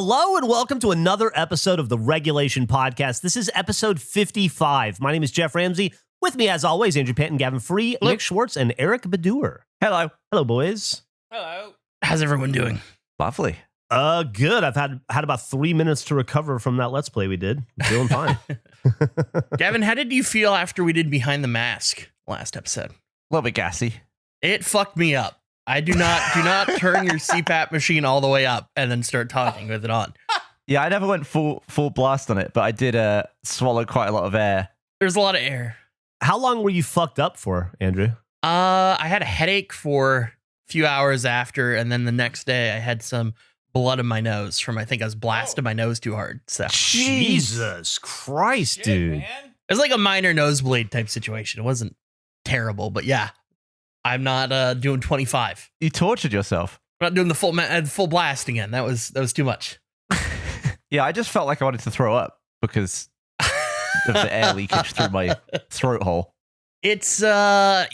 Hello and welcome to another episode of the Regulation Podcast. This is episode 55. My name is Jeff Ramsey. With me, as always, Andrew Panton, Gavin Free, Hello. Nick Schwartz, and Eric Badur. Hello. Hello, boys. Hello. How's everyone doing? Lovely. Good. I've had about 3 minutes to recover from that Let's Play we did. I'm feeling fine. Gavin, how did you feel after we did Behind the Mask last episode? A little bit gassy. It fucked me up. I do not turn your CPAP machine all the way up and then start talking with it on. Yeah, I never went full blast on it, but I did swallow quite a lot of air. There's a lot of air. How long were you fucked up for, Andrew? I had a headache for a few hours after, and then the next day I had some blood in my nose from, I think I was blasting my nose too hard. So Jesus Christ, dude. Man. it was like a minor nosebleed type situation. It wasn't terrible, but yeah, I'm not doing 25. You tortured yourself. I'm not doing the full blast again. That was too much. Yeah, I just felt like I wanted to throw up because of the air leakage through my throat hole. It's I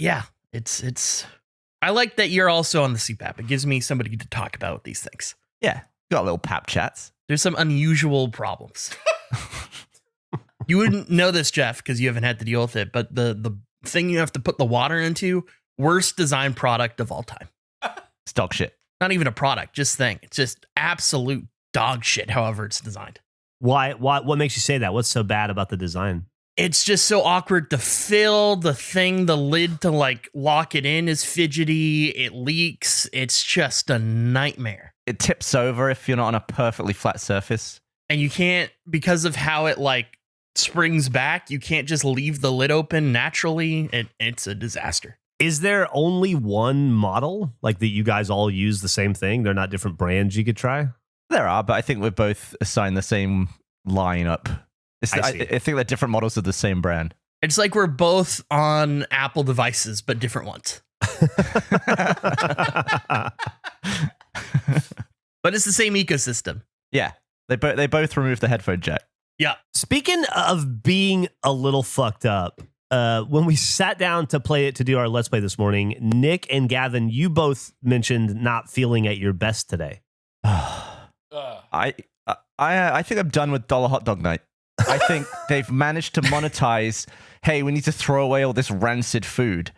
like that you're also on the CPAP. It gives me somebody to talk about these things. Yeah, got little pap chats. There's some unusual problems. You wouldn't know this, Jeff, because you haven't had to deal with it, but the thing you have to put the water into, worst design product of all time. It's dog shit. Not even a product, just thing. It's just absolute dog shit, however it's designed. Why? What makes you say that? What's so bad about the design? It's just so awkward to fill the lid to like lock it in is fidgety. It leaks. It's just a nightmare. It tips over if you're not on a perfectly flat surface. And you can't, because of how it like springs back, you can't just leave the lid open naturally. It's a disaster. Is there only one model, like that you guys all use the same thing? They're not different brands you could try? There are, but I think we're both assigned the same lineup. I think they're different models of the same brand. It's like we're both on Apple devices, but different ones. But it's the same ecosystem. Yeah, they both removed the headphone jack. Yeah. Speaking of being a little fucked up, when we sat down to do our Let's Play this morning, Nick and Gavin, you both mentioned not feeling at your best today. I think I'm done with Dollar Hot Dog Night. I think they've managed to monetize, hey, we need to throw away all this rancid food.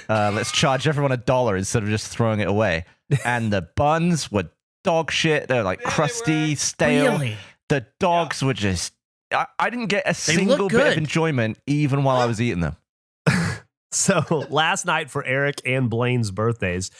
Let's charge everyone $1 instead of just throwing it away. And the buns were dog shit. They're like crusty, stale. Really? The dogs were just... I didn't get a single bit of enjoyment even while I was eating them. So last night for Eric and Blaine's birthdays,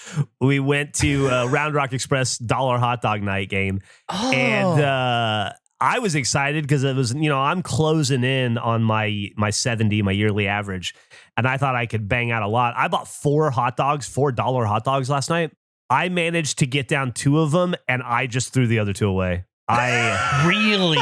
we went to Round Rock Express Dollar Hot Dog Night game. Oh. And I was excited because it was, I'm closing in on my 70, my yearly average. And I thought I could bang out a lot. I bought $4 hot dogs last night. I managed to get down 2 of them and I just threw the other 2 away. Really?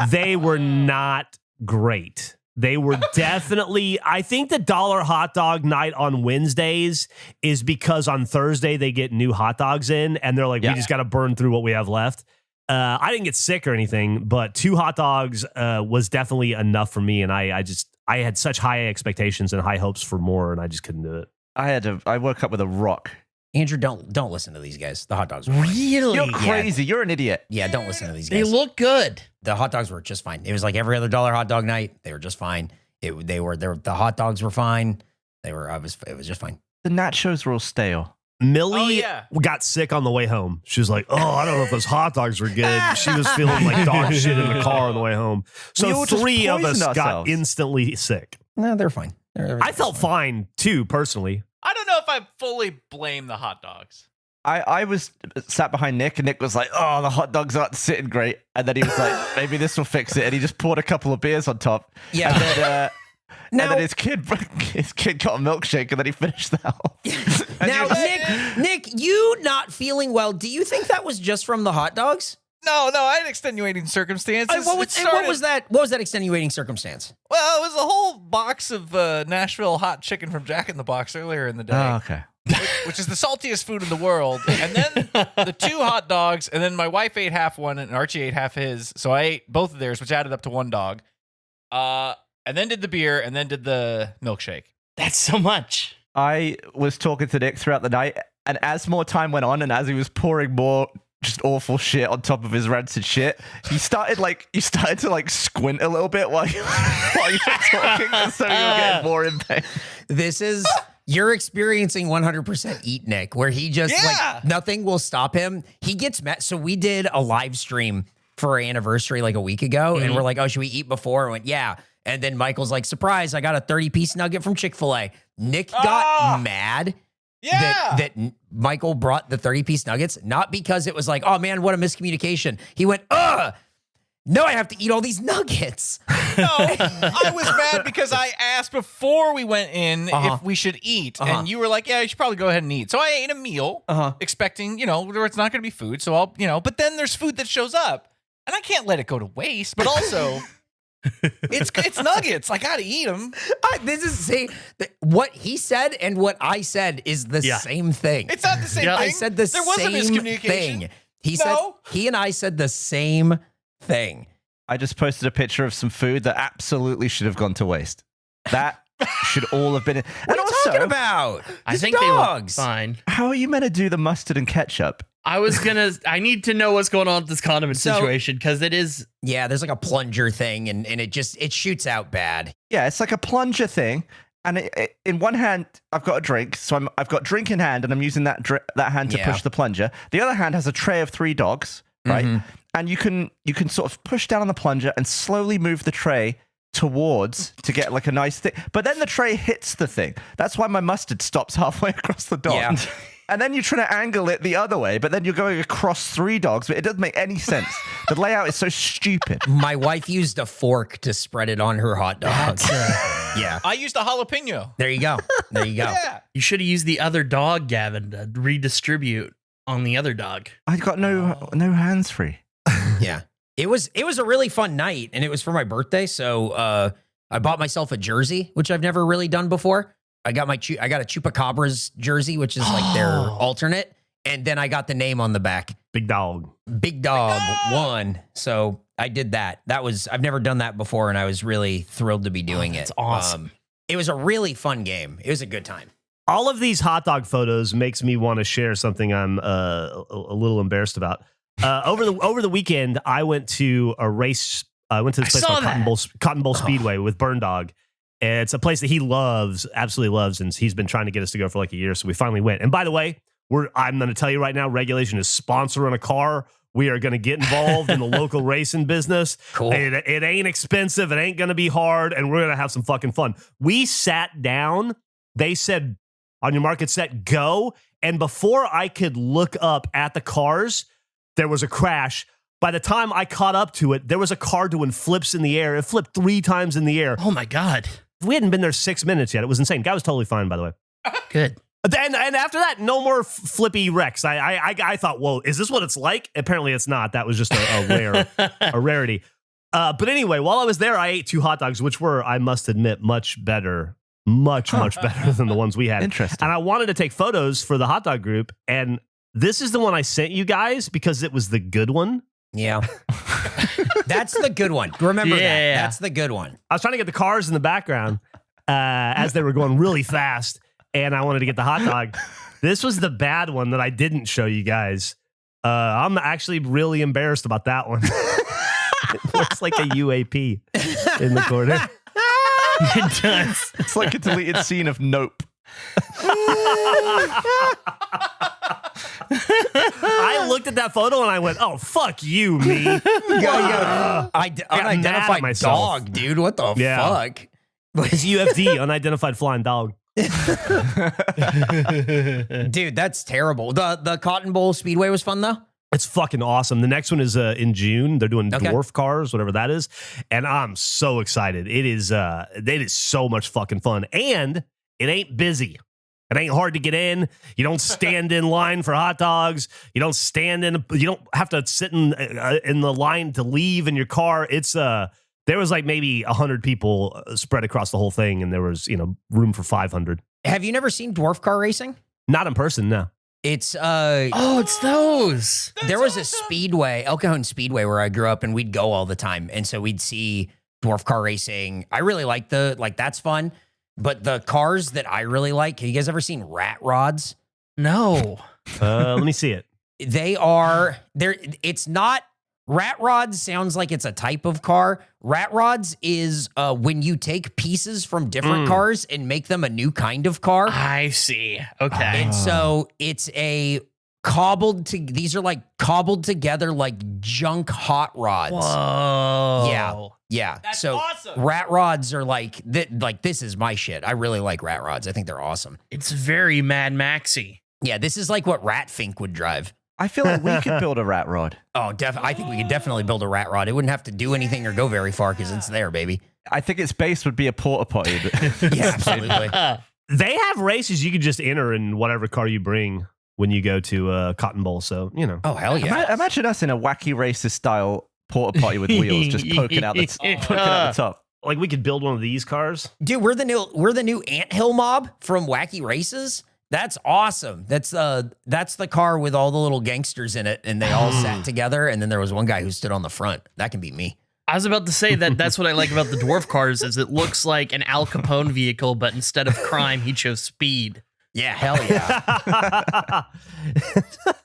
They were not great. They were definitely, I think the Dollar Hot Dog Night on Wednesdays is because on Thursday they get new hot dogs in and they're like, we just got to burn through what we have left. I didn't get sick or anything, but 2 hot dogs was definitely enough for me. And I had such high expectations and high hopes for more and I just couldn't do it. I woke up with a rock. Andrew, don't listen to these guys. The hot dogs were fine. Really? You're crazy. You're an idiot. Yeah, don't listen to these They guys. look good. The hot dogs were just fine. It was like every other Dollar Hot Dog Night. They were just fine. The hot dogs were fine. It was just fine. The nachos were all stale. Millie got sick on the way home. She was like, I don't know if those hot dogs were good. She was feeling like dog shit in the car on the way home. So 3 of us got instantly sick. No, they're fine. I felt fine too, personally. I don't know if I fully blame the hot dogs. I was sat behind Nick, and Nick was like, "Oh, the hot dogs aren't sitting great," and then he was like, "Maybe this will fix it," and he just poured a couple of beers on top. Yeah. And then his kid got a milkshake, and then he finished that off. Now, Nick, you not feeling well? Do you think that was just from the hot dogs? No, I had extenuating circumstances. What was that? What was that extenuating circumstance? Well, it was a whole box of Nashville hot chicken from Jack in the Box earlier in the day. Oh, okay. Which is the saltiest food in the world. And then the 2 hot dogs, and then my wife ate half one, and Archie ate half his. So I ate both of theirs, which added up to 1 dog. And then did the beer, and then did the milkshake. That's so much. I was talking to Nick throughout the night, and as more time went on, and as he was pouring more just awful shit on top of his rancid shit, you started to like squint a little bit while you were talking, so you were getting more in pain. You're experiencing 100% Eat Nick, where he just like nothing will stop him. He gets mad. So we did a live stream for our anniversary like a week ago, and we're like, oh, should we eat before? And went, yeah. And then Michael's like, surprise, I got a 30-piece nugget from Chick-fil-A. Nick got mad. Yeah. That Michael brought the 30-piece nuggets, not because it was like, oh man, what a miscommunication. He went, no, I have to eat all these nuggets. No, I was mad because I asked before we went in if we should eat. And you were like, yeah, you should probably go ahead and eat. So I ate a meal expecting, where it's not going to be food. So I'll, but then there's food that shows up and I can't let it go to waste. But also... it's nuggets. I gotta eat them. What he said and what I said is the same thing. It's not the same thing. I said the there was a same miscommunication. thing. He and I said the same thing. I just posted a picture of some food that absolutely should have gone to waste. That should all have been in. What are you talking about? I think dogs. They were fine. How are you meant to do the mustard and ketchup? I need to know what's going on with this condiment situation, because it is. Yeah, there's like a plunger thing and it shoots out bad. Yeah, it's like a plunger thing. And in one hand, I've got a drink. So I've got drink in hand and I'm using that hand to push the plunger. The other hand has a tray of 3 dogs, right? And you can sort of push down on the plunger and slowly move the tray towards to get like a nice thing. But then the tray hits the thing. That's why my mustard stops halfway across the dog. Yeah. And then you're trying to angle it the other way, but then you're going across 3 dogs, but it doesn't make any sense. The layout is so stupid. My wife used a fork to spread it on her hot dog. Yeah. I used a jalapeno. There you go. Yeah. You should have used the other dog, Gavin, to redistribute on the other dog. I got no hands free. Yeah. It was a really fun night, and it was for my birthday, so I bought myself a jersey, which I've never really done before. I got a Chupacabras jersey, which is like their alternate, and then I got the name on the back. Big Dog 1. So I did that. I've never done that before, and I was really thrilled to be doing it. That's awesome. It was a really fun game. It was a good time. All of these hot dog photos makes me want to share something I'm a little embarrassed about. Over the weekend, I went to a race. I went to this place called Cotton Bowl Speedway with Burn Dog. It's a place that he absolutely loves, and he's been trying to get us to go for like a year. So we finally went. And by the way, I'm going to tell you right now, Regulation is sponsoring a car. We are going to get involved in the local racing business. Cool. It ain't expensive. It ain't going to be hard, and we're going to have some fucking fun. We sat down. They said, on your market set, go. And before I could look up at the cars, there was a crash. By the time I caught up to it, there was a car doing flips in the air. It flipped 3 times in the air. Oh my God. We hadn't been there 6 minutes yet. It was insane. Guy was totally fine, by the way. Good. And after that, no more flippy wrecks. I thought, whoa, is this what it's like? Apparently it's not. That was just a rarity. But anyway, while I was there, I ate 2 hot dogs, which were, I must admit, much better. Much better than the ones we had. Interesting. And I wanted to take photos for the hot dog group. And this is the one I sent you guys because it was the good one. Yeah. That's the good one. Remember that. That's the good one. I was trying to get the cars in the background as they were going really fast, and I wanted to get the hot dog. This was the bad one that I didn't show you guys. I'm actually really embarrassed about that one. It looks like a UAP in the corner. It does. It's like a deleted scene of Nope. I looked at that photo and I went, "Oh, fuck you, me." Unidentified dog, dude. What the fuck? It's UFD, unidentified flying dog. Dude, that's terrible. The Cotton Bowl Speedway was fun though. It's fucking awesome. The next one is in June. They're doing dwarf cars, whatever that is, and I'm so excited. It is so much fucking fun, and it ain't busy. It ain't hard to get in. You don't stand in line for hot dogs. You don't have to sit in the line to leave in your car. It's there was like maybe 100 people spread across the whole thing, and there was room for 500. Have you never seen dwarf car racing? Not in person, no. It's it's those. There was a speedway, El Cajon Speedway, where I grew up, and we'd go all the time, and so we'd see dwarf car racing. I really like that's fun. But the cars that I really like, have you guys ever seen rat rods? No. Let me see it. They are there. It's not. Rat rods sounds like it's a type of car. Rat rods is when you take pieces from different cars and make them a new kind of car. I see. Okay. And so it's a these are like cobbled together like junk hot rods. Whoa. Yeah. That's so awesome. rat rods are like this is my shit. I really like rat rods. I think they're awesome. It's very Mad Maxy. Yeah, this is like what Ratfink would drive. I feel like we could build a rat rod. Oh, I think we could definitely build a rat rod. It wouldn't have to do anything or go very far because it's there, baby. I think its base would be a porta potty. Yeah, absolutely. They have races you could just enter in whatever car you bring when you go to Cotton Bowl. So, you know. Oh, hell yeah. Imagine us in a wacky racist style porta potty with wheels just poking out the top. Like we could build one of these cars. Dude, we're the new anthill mob from Wacky Races. That's awesome. That's the car with all the little gangsters in it, and they all sat together. And then there was one guy who stood on the front. That can be me. I was about to say that's what I like about the dwarf cars is it looks like an Al Capone vehicle, but instead of crime, he chose speed. Yeah, hell yeah,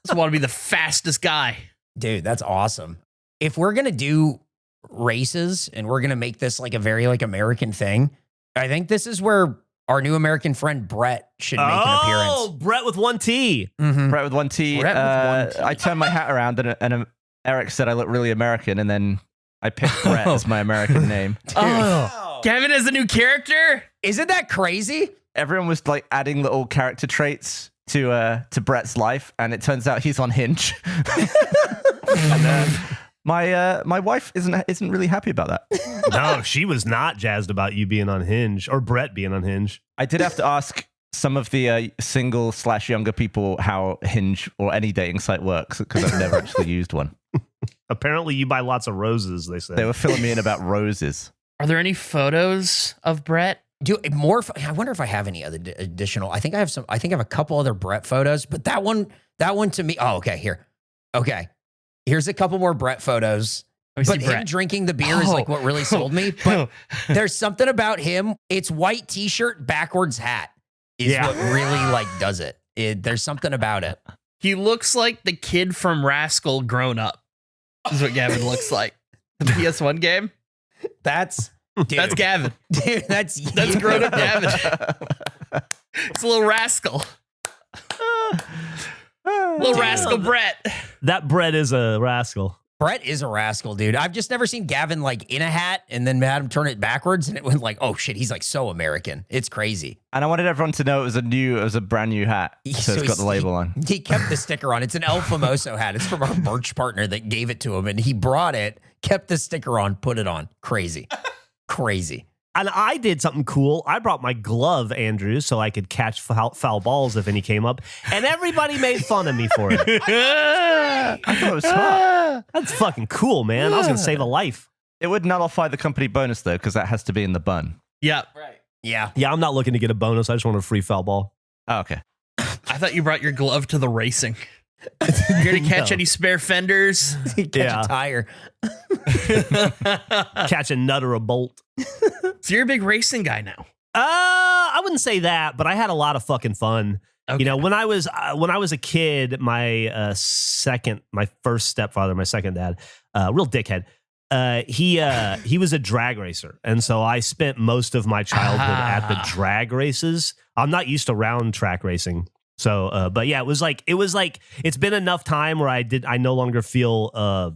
Just want to be the fastest guy. dude. That's awesome. If we're gonna do races and we're gonna make this like a very like American thing, I think this is where our new American friend Bret should make an appearance. Oh, Bret with one T. Mhm. Bret with one T. Bret with one T. I turned my hat around and Eric said I look really American, and then I picked Bret as my American name. Oh, Gavin is a new character. Isn't that crazy? Everyone was like adding little character traits to Bret's life, and it turns out he's on Hinge. And, my wife isn't really happy about that. No, she was not jazzed about you being on Hinge or Bret being on Hinge. I did have to ask some of the single/younger people how Hinge or any dating site works because I've never actually used one. Apparently, you buy lots of roses, they said. They were filling me in about roses. Are there any photos of Bret? Dude, I wonder if I have any other additional. I think I have some. I think I have a couple other Bret photos, but that one to me. Oh, okay. Here, okay. Here's a couple more Bret photos. But him drinking the beer is like what really sold me. But there's something about him. It's white T-shirt, backwards hat is what really like does it. There's something about it. He looks like the kid from Rascal grown up. This is what Gavin looks like. The PS1 game. That's Gavin. Dude, that's grown up Gavin. It's a little rascal. Little rascal Bret. That Bret is a rascal. Bret is a rascal, dude. I've just never seen Gavin like in a hat and then had him turn it backwards and it went like, oh shit, he's like so American. It's crazy. And I wanted everyone to know it was a brand new hat. So it's got the label on. He kept the sticker on. It's an El Famoso hat. It's from our merch partner that gave it to him and he brought it, kept the sticker on, put it on. Crazy. Crazy. And I did something cool. I brought my glove, Andrew, so I could catch foul balls if any came up. And everybody made fun of me for it. I thought it was smart. That's fucking cool, man. I was going to save a life. It would nullify the company bonus, though, because that has to be in the bun. Yeah. Right. Yeah. Yeah, I'm not looking to get a bonus. I just want a free foul ball. Oh, okay. I thought you brought your glove to the racing. You're going to catch any spare fenders? Catch a tire. Catch a nut or a bolt. So you're a big racing guy now. I wouldn't say that, but I had a lot of fucking fun. Okay. You know, when I was a kid, my first stepfather, my second dad, real dickhead. He was a drag racer, and so I spent most of my childhood at the drag races. I'm not used to round track racing, so but yeah, it was like it's been enough time where I no longer feel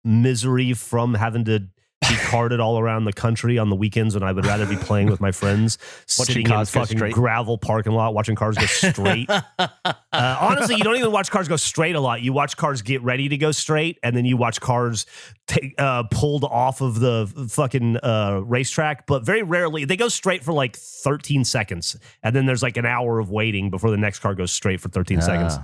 misery from having to be carted all around the country on the weekends when I would rather be playing with my friends, sitting in a fucking gravel parking lot, watching cars go straight. Honestly, you don't even watch cars go straight a lot. You watch cars get ready to go straight, and then you watch cars pulled off of the fucking racetrack. But very rarely, they go straight for like 13 seconds, and then there's like an hour of waiting before the next car goes straight for 13 seconds.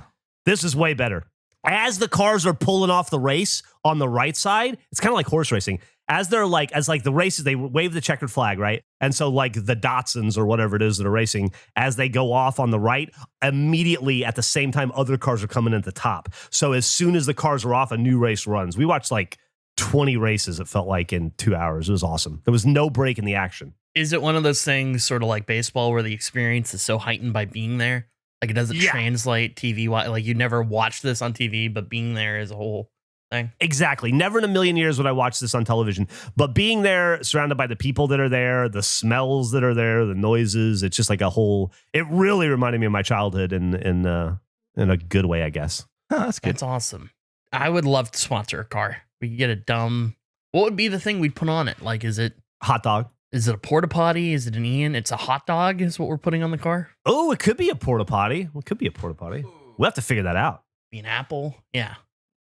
This is way better. As the cars are pulling off the race on the right side, it's kind of like horse racing. As the races, they wave the checkered flag, right? And so like the Datsuns or whatever it is that are racing, as they go off on the right, immediately at the same time, other cars are coming at the top. So as soon as the cars are off, a new race runs. We watched like 20 races, it felt like, in 2 hours. It was awesome. There was no break in the action. Is it one of those things sort of like baseball where the experience is so heightened by being there Like it doesn't translate TV. Like you never watch this on TV, but being there is a whole thing. Exactly. Never in a million years would I watch this on television. But being there, surrounded by the people that are there, the smells that are there, the noises, it's just like a whole. It really reminded me of my childhood in a good way, I guess. Oh, that's good. That's awesome. I would love to sponsor a car. We could get a dumb. What would be the thing we'd put on it? Like, is it hot dog? Is it a porta potty? Is it an Ian? It's a hot dog. Is what we're putting on the car. Oh, it could be a porta potty. It could be a porta potty. We'll have to figure that out. Be an apple. Yeah.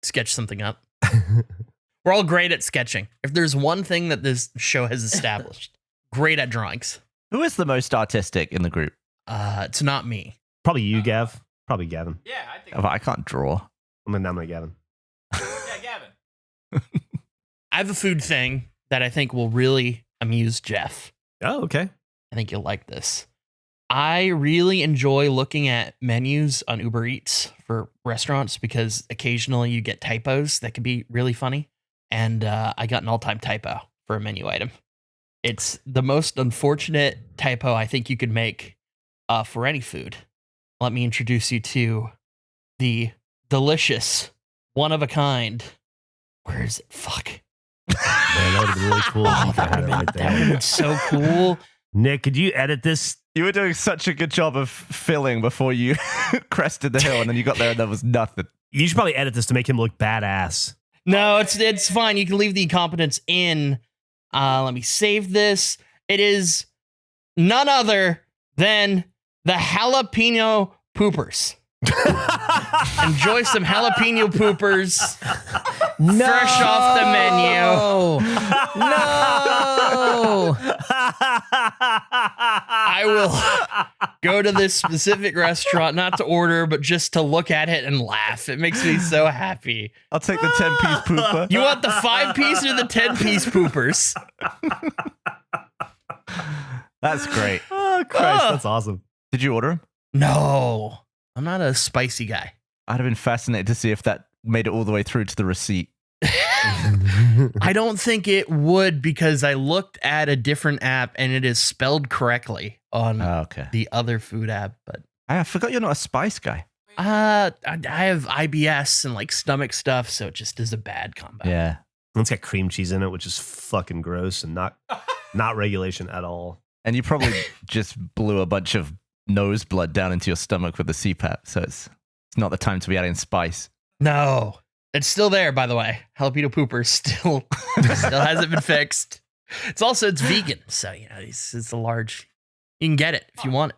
Sketch something up. We're all great at sketching. If there's one thing that this show has established, great at drawings. Who is the most artistic in the group? It's not me. Probably you, Gav. Probably Gavin. Yeah, I think. I can't draw. I'm gonna nominate Gavin. Yeah, Gavin. I have a food thing that I think will really amuse Geoff. Oh, okay. I think you'll like this. I really enjoy looking at menus on Uber Eats for restaurants because occasionally you get typos that can be really funny. And I got an all-time typo for a menu item. It's the most unfortunate typo I think you could make for any food. Let me introduce you to the delicious, one-of-a-kind. Where is it? Fuck. Man, that would have been really cool. Oh, if you had it right that would have there. been so cool. Nick, could you edit this? You were doing such a good job of filling before you crested the hill, and then you got there and there was nothing. You should probably edit this to make him look badass. No, it's fine. You can leave the incompetence in. Let me save this. It is none other than the jalapeno poopers. Enjoy some jalapeno poopers. No. Fresh off the menu. No. I will go to this specific restaurant, not to order, but just to look at it and laugh. It makes me so happy. I'll take the 10-piece pooper. You want the 5-piece or the 10-piece poopers? That's great. Oh, Christ, that's awesome. Did you order them? No, I'm not a spicy guy. I'd have been fascinated to see if that made it all the way through to the receipt. I don't think it would because I looked at a different app and it is spelled correctly on Okay. the other food app. But I forgot you're not a spice guy. I have IBS and like stomach stuff, so it just is a bad combo. Yeah. It's got cream cheese in it, which is fucking gross and not regulation at all. And you probably just blew a bunch of nose blood down into your stomach with the CPAP, so it's not the time to be adding spice. No, it's still there, by the way. Jalapeno pooper still hasn't been fixed. It's vegan, so it's a large. You can get it if you want it.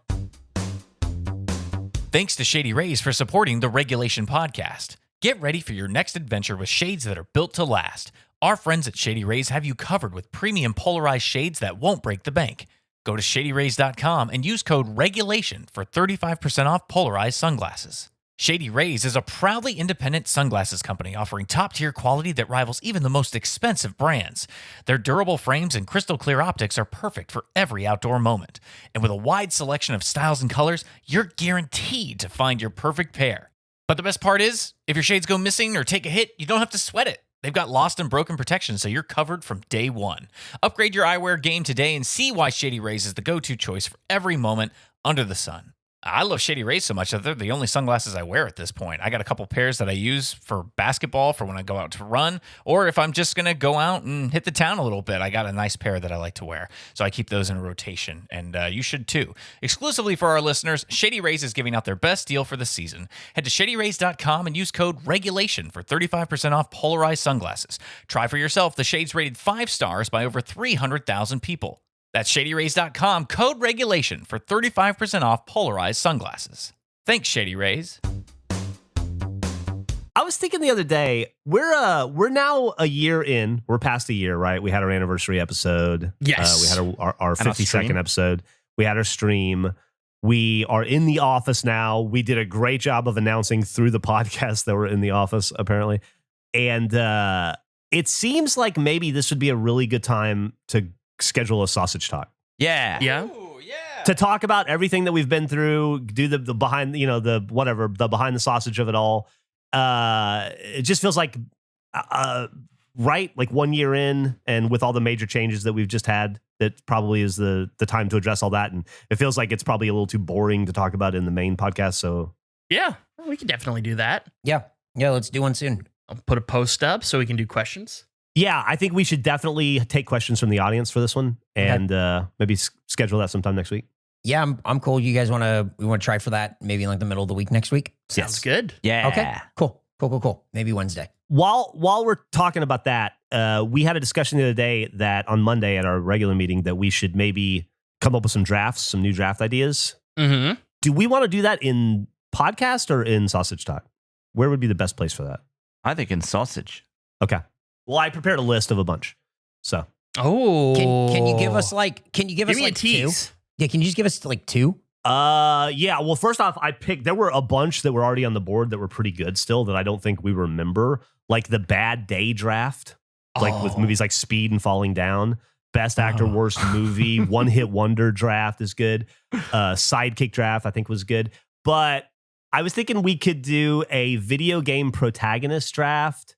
Thanks to Shady Rays for supporting the Regulation Podcast. Get ready for your next adventure with shades that are built to last. Our friends at Shady Rays have you covered with premium polarized shades that won't break the bank. Go to shadyrays.com and use code REGULATION for 35% off polarized sunglasses. Shady Rays is a proudly independent sunglasses company offering top-tier quality that rivals even the most expensive brands. Their durable frames and crystal clear optics are perfect for every outdoor moment. And with a wide selection of styles and colors, you're guaranteed to find your perfect pair. But the best part is, if your shades go missing or take a hit, you don't have to sweat it. They've got lost and broken protection, so you're covered from day one. Upgrade your eyewear game today and see why Shady Rays is the go-to choice for every moment under the sun. I love Shady Rays so much that they're the only sunglasses I wear at this point. I got a couple pairs that I use for basketball for when I go out to run, or if I'm just going to go out and hit the town a little bit, I got a nice pair that I like to wear. So I keep those in rotation, and you should too. Exclusively for our listeners, Shady Rays is giving out their best deal for the season. Head to shadyrays.com and use code REGULATION for 35% off polarized sunglasses. Try for yourself the shades rated 5 stars by over 300,000 people. That's shadyrays.com, code REGULATION for 35% off polarized sunglasses. Thanks, Shady Rays. I was thinking the other day, we're now a year in. We're past a year, right? We had our anniversary episode. Yes. We had our And a 52nd stream. episode. We had our stream. We are in the office now. We did a great job of announcing through the podcast that we're in the office, apparently. And it seems like maybe this would be a really good time to schedule a sausage talk. Yeah. Yeah. Ooh, yeah. To talk about everything that we've been through, do the behind, the behind the sausage of it all. It just feels like, right, like 1 year in, and with all the major changes that we've just had that probably is the time to address all that. And it feels like it's probably a little too boring to talk about in the main podcast. So Yeah, we can definitely do that. Yeah, let's do one soon. I'll put a post up so we can do questions. yeah, I think we should definitely take questions from the audience for this one and maybe schedule that sometime next week. Yeah, I'm cool. You guys we want to try for that maybe in like the middle of the week next week? Sounds good. Yeah. Okay, cool. Maybe Wednesday. While we're talking about that, we had a discussion the other day that on Monday at our regular meeting that we should maybe come up with some new draft ideas. Mm-hmm. Do we want to do that in podcast or in Sausage Talk? Where would be the best place for that? I think in sausage. Okay. Well, I prepared a list of a bunch. So Oh. Can you give us like Give me a like tease. 2? Yeah, can you just give us like 2? yeah. Well, first off, there were a bunch that were already on the board that were pretty good still that I don't think we remember. Like the Bad Day draft, like with movies like Speed and Falling Down. Best Actor, Worst Movie, One Hit Wonder draft is good. Sidekick draft, I think, was good. But I was thinking we could do a video game protagonist draft,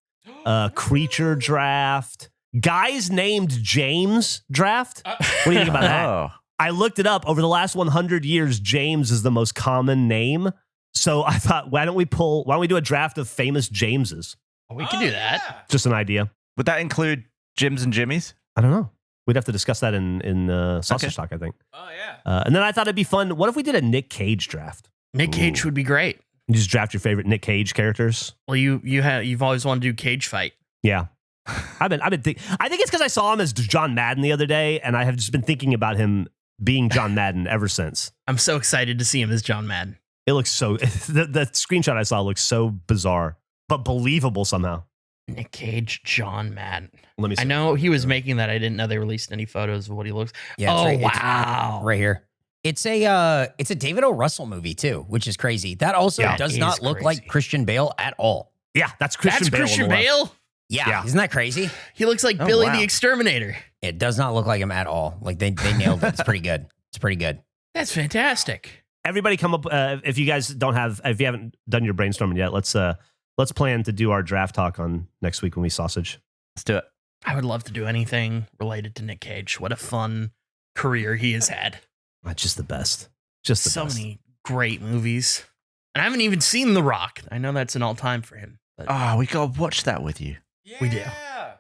creature draft, guys named James draft. What do you think about that? Oh. I looked it up. Over the last 100 years, James is the most common name. So I thought, why don't we do a draft of famous Jameses? We can do that. Yeah. Just an idea. Would that include Jims and Jimmys? I don't know. We'd have to discuss that in Sausage Talk, I think. Oh, yeah. And then I thought it'd be fun. What if we did a Nic Cage draft? Nick Cage would be great. You just draft your favorite Nic Cage characters. Well, you've always wanted to do Cage Fight. Yeah. I think it's because I saw him as John Madden the other day, and I have just been thinking about him being John Madden ever since. I'm so excited to see him as John Madden. It looks so the screenshot I saw looks so bizarre, but believable somehow. Nick Cage, John Madden. Let me see. I know he was making that. I didn't know they released any photos of what he looks. Yeah, it's Wow. right here. It's a David O. Russell movie too, which is crazy. That also does not look like Christian Bale at all. Yeah, that's Christian Bale. Christian on the left. Bale? Yeah, isn't that crazy? He looks like Billy wow. the Exterminator. It does not look like him at all. Like they nailed it. It's pretty good. It's pretty good. That's fantastic. Everybody come up if you haven't done your brainstorming yet, let's plan to do our draft talk on next week when we sausage. Let's do it. I would love to do anything related to Nick Cage. What a fun career he has had. That's just the best. Just the So best. many great movies. And I haven't even seen The Rock. I know that's an all-time for him. But Oh, we gotta watch that with you. We do.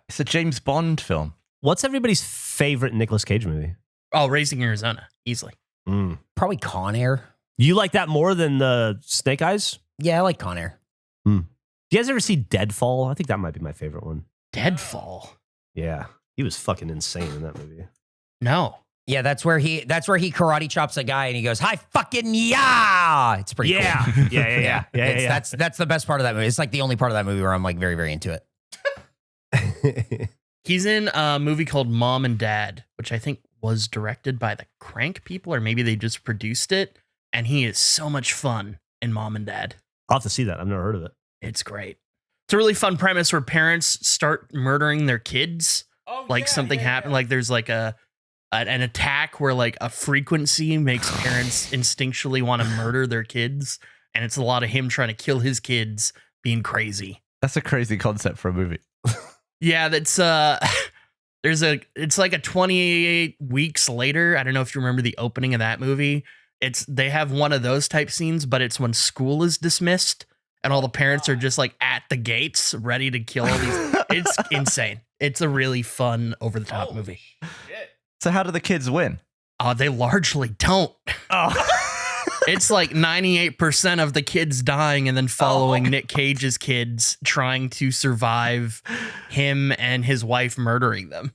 It's a James Bond film. What's everybody's favorite Nicolas Cage movie? Oh, Raising Arizona. Easily. Probably Con Air. You like that more than the Snake Eyes? Yeah, I like Con Air. Do you guys ever see Deadfall? I think that might be my favorite one. Deadfall. Yeah. He was fucking insane in that movie. No. Yeah, that's where he karate chops a guy and he goes, "Hi fucking yeah!" It's pretty cool. Yeah. That's the best part of that movie. It's like the only part of that movie where I'm like very, very into it. He's in a movie called Mom and Dad, which I think was directed by the Crank people, or maybe they just produced it. And he is so much fun in Mom and Dad. I'll have to see that. I've never heard of it. It's great. It's a really fun premise where parents start murdering their kids. Something happened. Like there's like an attack where like a frequency makes parents instinctually want to murder their kids. And it's a lot of him trying to kill his kids being crazy. That's a crazy concept for a movie. Yeah, that's it's like a 28 weeks later. I don't know if you remember the opening of that movie. They have one of those type scenes, but it's when school is dismissed and all the parents are just like at the gates ready to kill all these. It's insane. It's a really fun over the top movie. Shit. So how do the kids win? They largely don't. Oh. It's like 98% of the kids dying and then following Nick Cage's kids trying to survive him and his wife murdering them.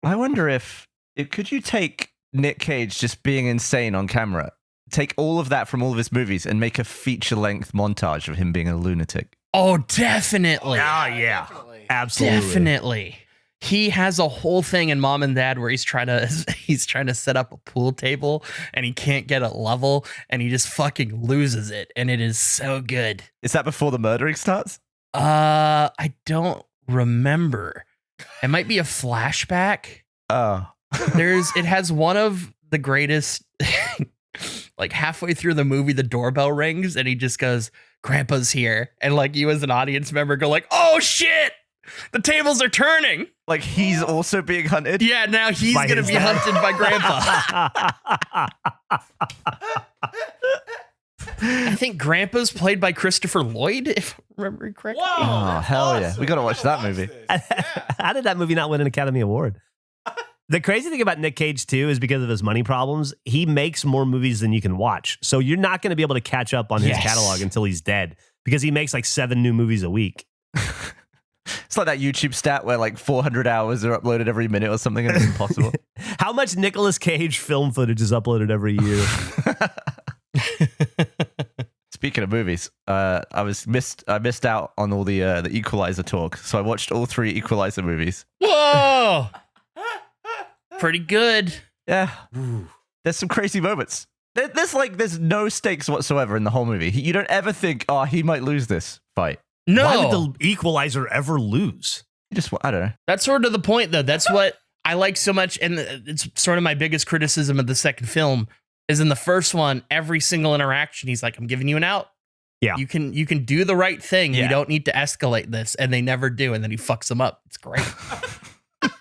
I wonder if could you take Nick Cage just being insane on camera, take all of that from all of his movies and make a feature-length montage of him being a lunatic? Oh, definitely. Yeah. Definitely. Absolutely. Definitely. He has a whole thing in Mom and Dad where he's trying to set up a pool table and he can't get it level and he just fucking loses it, and it is so good. Is that before the murdering starts? I don't remember. It might be a flashback. Oh. It has one of the greatest like halfway through the movie the doorbell rings and he just goes, "Grandpa's here." And like you as an audience member go like, "Oh shit." The tables are turning. Like he's also being hunted. Yeah, now he's By going to his be dad. hunted by Grandpa. I think Grandpa's played by Christopher Lloyd, if I remember correctly. Oh, hell yeah. We got to watch that movie. How did that movie not win an Academy Award? The crazy thing about Nic Cage, too, is because of his money problems, he makes more movies than you can watch. So you're not going to be able to catch up on his Yes. catalog until he's dead because he makes like 7 new movies a week. It's like that YouTube stat where like 400 hours are uploaded every minute or something, and it's impossible. How much Nicolas Cage film footage is uploaded every year? Speaking of movies, I missed out on all the Equalizer talk, so I watched all 3 Equalizer movies. Whoa! Pretty good. Yeah, there's some crazy moments. There's no stakes whatsoever in the whole movie. You don't ever think, oh, he might lose this fight. No. Why would the Equalizer ever lose? You just, I don't know. That's sort of the point, though. That's what I like so much. And it's sort of my biggest criticism of the second film is in the first one, every single interaction, he's like, I'm giving you an out. Yeah. You can do the right thing. Yeah. You don't need to escalate this. And they never do. And then he fucks them up. It's great.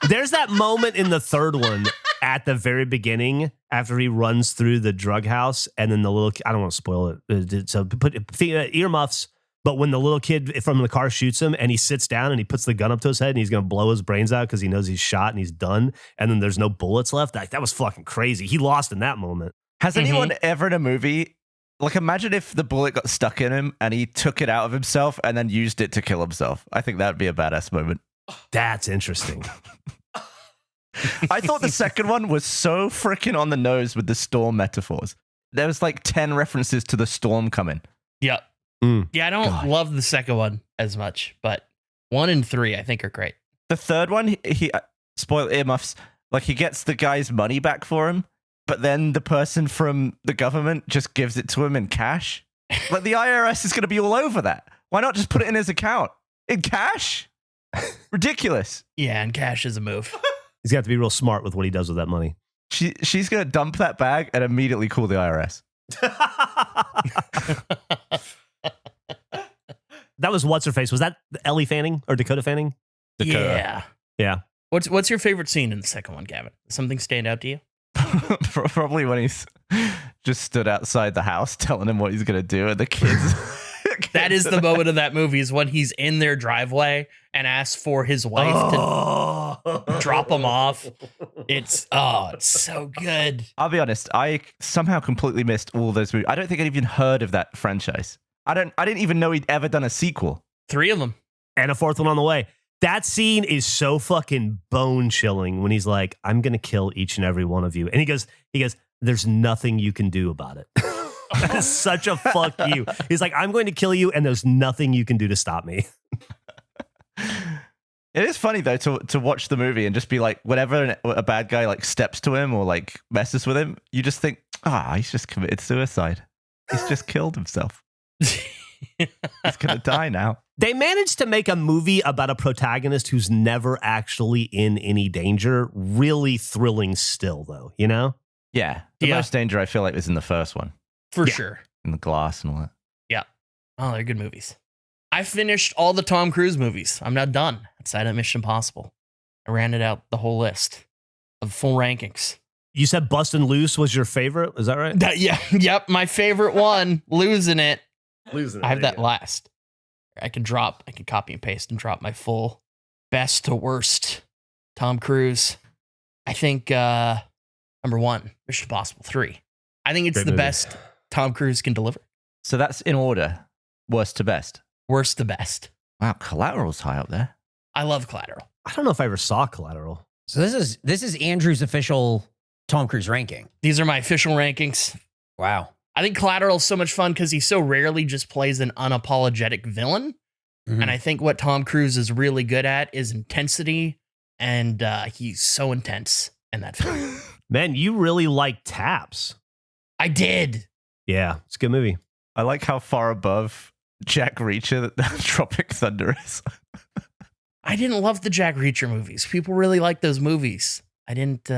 There's that moment in the third one at the very beginning after he runs through the drug house and then the little, I don't want to spoil it. So put earmuffs. But when the little kid from the car shoots him and he sits down and he puts the gun up to his head and he's going to blow his brains out because he knows he's shot and he's done. And then there's no bullets left. That was fucking crazy. He lost in that moment. Has anyone ever in a movie, like imagine if the bullet got stuck in him and he took it out of himself and then used it to kill himself. I think that would be a badass moment. That's interesting. I thought the second one was so freaking on the nose with the storm metaphors. There was like 10 references to the storm coming. Yep. Yeah, I don't love the second one as much, but 1 and 3 I think are great. The third one, he spoil earmuffs, like he gets the guy's money back for him, but then the person from the government just gives it to him in cash. Like the IRS is going to be all over that. Why not just put it in his account? In cash? Ridiculous. Yeah, and cash is a move. He's got to be real smart with what he does with that money. She's going to dump that bag and immediately call the IRS. That was what's her face. Was that Ellie Fanning or Dakota Fanning? Yeah. Yeah. What's your favorite scene in the second one, Gavin? Something stand out to you? Probably when he's just stood outside the house telling him what he's going to do, and the kids. That is the moment of that movie is when he's in their driveway and asks for his wife to drop him off. It's so good. I'll be honest, I somehow completely missed all those movies. I don't think I'd even heard of that franchise. I didn't even know he'd ever done a sequel. 3 of them. And a 4th one on the way. That scene is so fucking bone chilling when he's like, I'm going to kill each and every one of you. And he goes, there's nothing you can do about it. That is such a fuck you. He's like, I'm going to kill you and there's nothing you can do to stop me. It is funny though to watch the movie and just be like, whenever a bad guy like steps to him or like messes with him, you just think, he's just committed suicide. He's just killed himself. He's gonna die now. They managed to make a movie about a protagonist who's never actually in any danger. Really thrilling still, though, you know? Yeah. The most danger I feel like was in the first one. For sure. In the glass and all that. Yeah. Oh, they're good movies. I finished all the Tom Cruise movies. I'm not done outside of Mission Impossible. I ran it out the whole list of full rankings. You said Bustin' Loose was your favorite? Is that right? Yep. My favorite one, losing it. Losing I have that last. I can copy and paste and drop my full best to worst Tom Cruise. I think number 1, Mission Impossible 3. I think it's Great the movie. best Tom Cruise can deliver. So that's in order. Worst to best. Worst to best. Wow, Collateral's high up there. I love Collateral. I don't know if I ever saw Collateral. So this is Andrew's official Tom Cruise ranking. These are my official rankings. Wow. I think Collateral is so much fun because he so rarely just plays an unapologetic villain. Mhm. And I think what Tom Cruise is really good at is intensity. And he's so intense in that film. Man, you really like Taps. I did. Yeah, it's a good movie. I like how far above Jack Reacher that Tropic Thunder is. I didn't love the Jack Reacher movies. People really like those movies. I didn't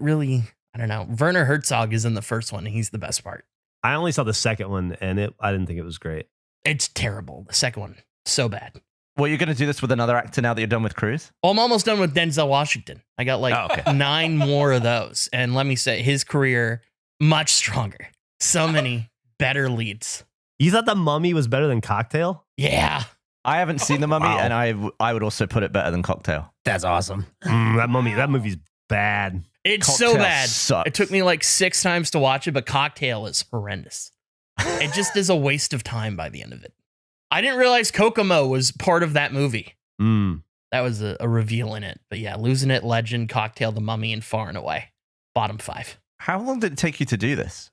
really, I don't know. Werner Herzog is in the first one. And he's the best part. I only saw the second one, and I didn't think it was great. It's terrible. The second one, so bad. Well, you're going to do this with another actor now that you're done with Cruise? Oh, I'm almost done with Denzel Washington. I got like 9 more of those. And let me say, his career, much stronger. So many better leads. You thought The Mummy was better than Cocktail? Yeah. I haven't seen The Mummy, Wow. and I would also put it better than Cocktail. That's awesome. That movie's bad. It's Cocktail so bad. sucks. It took me like 6 times to watch it, but Cocktail is horrendous. It just is a waste of time by the end of it. I didn't realize Kokomo was part of that movie. That was a reveal in it. But yeah, Losing It, Legend, Cocktail, The Mummy, and Far and Away. Bottom 5. How long did it take you to do this?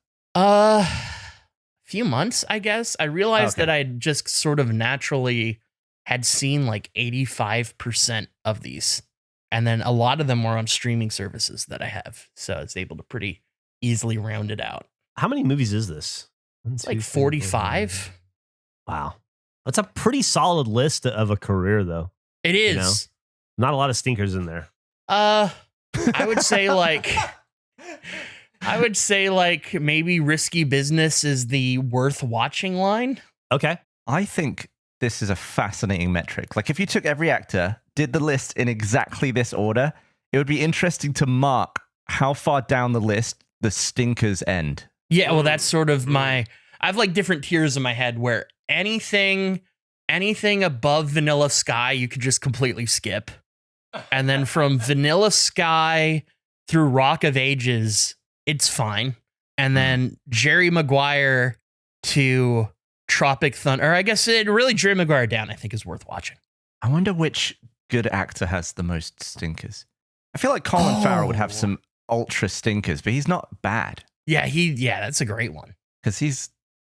Few months, I guess. I realized that I just sort of naturally had seen like 85% of these. And then a lot of them were on streaming services that I have. So I was able to pretty easily round it out. How many movies is this? It's like 45. Wow. That's a pretty solid list of a career, though. It is. Not a lot of stinkers in there. I would say like maybe Risky Business is the worth watching line. Okay. I think this is a fascinating metric. Like, if you took every actor, did the list in exactly this order, it would be interesting to mark how far down the list the stinkers end. Yeah, well, that's sort of I have like different tiers in my head where anything above Vanilla Sky, you could just completely skip. And then from Vanilla Sky through Rock of Ages, it's fine. And then Jerry Maguire to Tropic Thunder, or I guess Jerry Maguire down, I think is worth watching. I wonder which good actor has the most stinkers. I feel like Colin Farrell would have some ultra stinkers, but he's not bad. Yeah, that's a great one. Because he's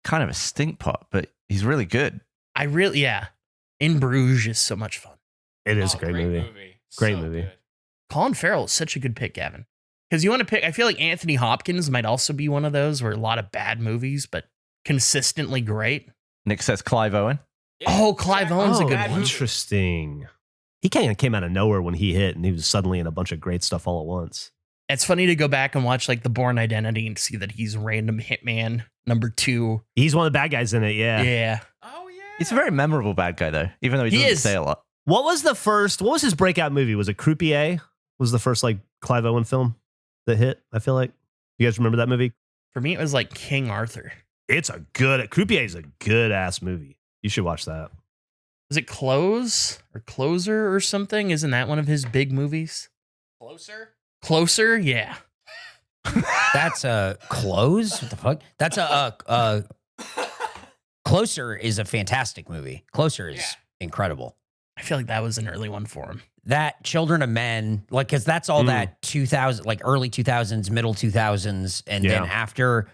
kind of a stink pot, but he's really good. In Bruges is so much fun. It is a great movie. Great movie. Good. Colin Farrell is such a good pick, Gavin. Because you want to pick, I feel like Anthony Hopkins might also be one of those where a lot of bad movies, but consistently great. Nick says Clive Owen. Oh, Clive Owen's a good one. Interesting. He kind of came out of nowhere when he hit, and he was suddenly in a bunch of great stuff all at once. It's funny to go back and watch like The Bourne Identity and see that he's random hitman number 2. He's one of the bad guys in it, yeah. Yeah. Oh yeah. He's a very memorable bad guy, though, even though he doesn't say a lot. What was his breakout movie? Was it Croupier? Was the first like Clive Owen film that hit, I feel like? You guys remember that movie? For me, it was like King Arthur. Croupier is a good ass movie. You should watch that. Was it Close or Closer or something? Isn't that one of his big movies? Closer? Yeah. That's a Close? What the fuck? That's Closer is a fantastic movie. Closer is incredible. I feel like that was an early one for him. That Children of Men, like, because that's all that 2000, like early 2000s, middle 2000s, and then after,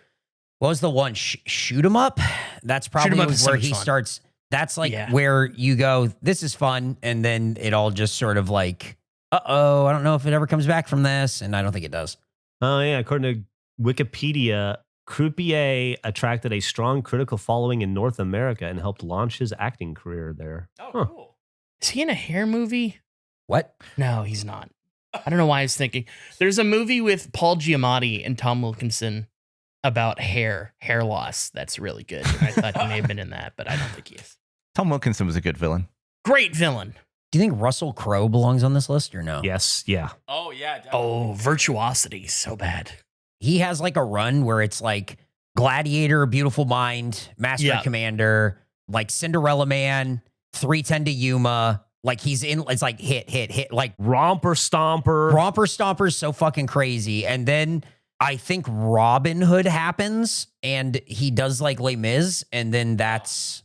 what was the one? Shoot 'em up. That's probably where he starts. That's like where you go, this is fun, and then it all just sort of like, I don't know if it ever comes back from this, and I don't think it does. Oh yeah, according to Wikipedia, Croupier attracted a strong critical following in North America and helped launch his acting career there. Oh, cool. Is he in a hair movie? What? No, he's not. I don't know why I was thinking. There's a movie with Paul Giamatti and Tom Wilkinson about hair loss. That's really good. And I thought he may have been in that, but I don't think he is. Tom Wilkinson was a good villain. Great villain. Do you think Russell Crowe belongs on this list or no? Yes, yeah. Oh yeah. Definitely. Oh, Virtuosity. So bad. He has like a run where it's like Gladiator, Beautiful Mind, Master and Commander, like Cinderella Man, 310 to Yuma. Like he's in, it's like hit, like Romper Stomper. Romper Stomper's so fucking crazy. And then I think Robin Hood happens and he does like Les Mis, and then that's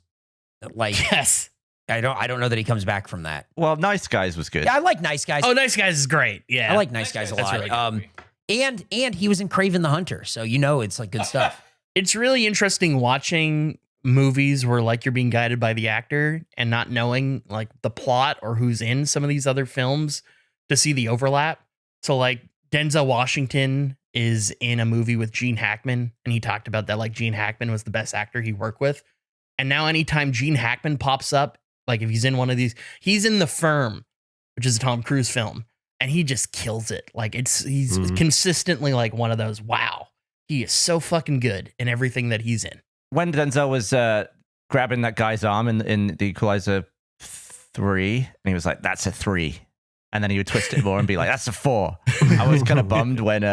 like, yes. I don't know that he comes back from that. Well, Nice Guys was good. Yeah, I like Nice Guys. Oh, Nice Guys is great. Yeah. I like Nice Guys a lot. Really good and he was in Kraven the Hunter, so you know it's like good stuff. It's really interesting watching movies where like you're being guided by the actor and not knowing like the plot or who's in some of these other films to see the overlap. So like Denzel Washington is in a movie with Gene Hackman, and he talked about that like Gene Hackman was the best actor he worked with. And now anytime Gene Hackman pops up, like if he's in one of these, he's in The Firm, which is a Tom Cruise film, and he just kills it. Like he's consistently like one of those, wow, he is so fucking good in everything that he's in. When Denzel was grabbing that guy's arm in the Equalizer 3. And he was like, that's a 3. And then he would twist it more and be like, that's a 4. I was kind of bummed when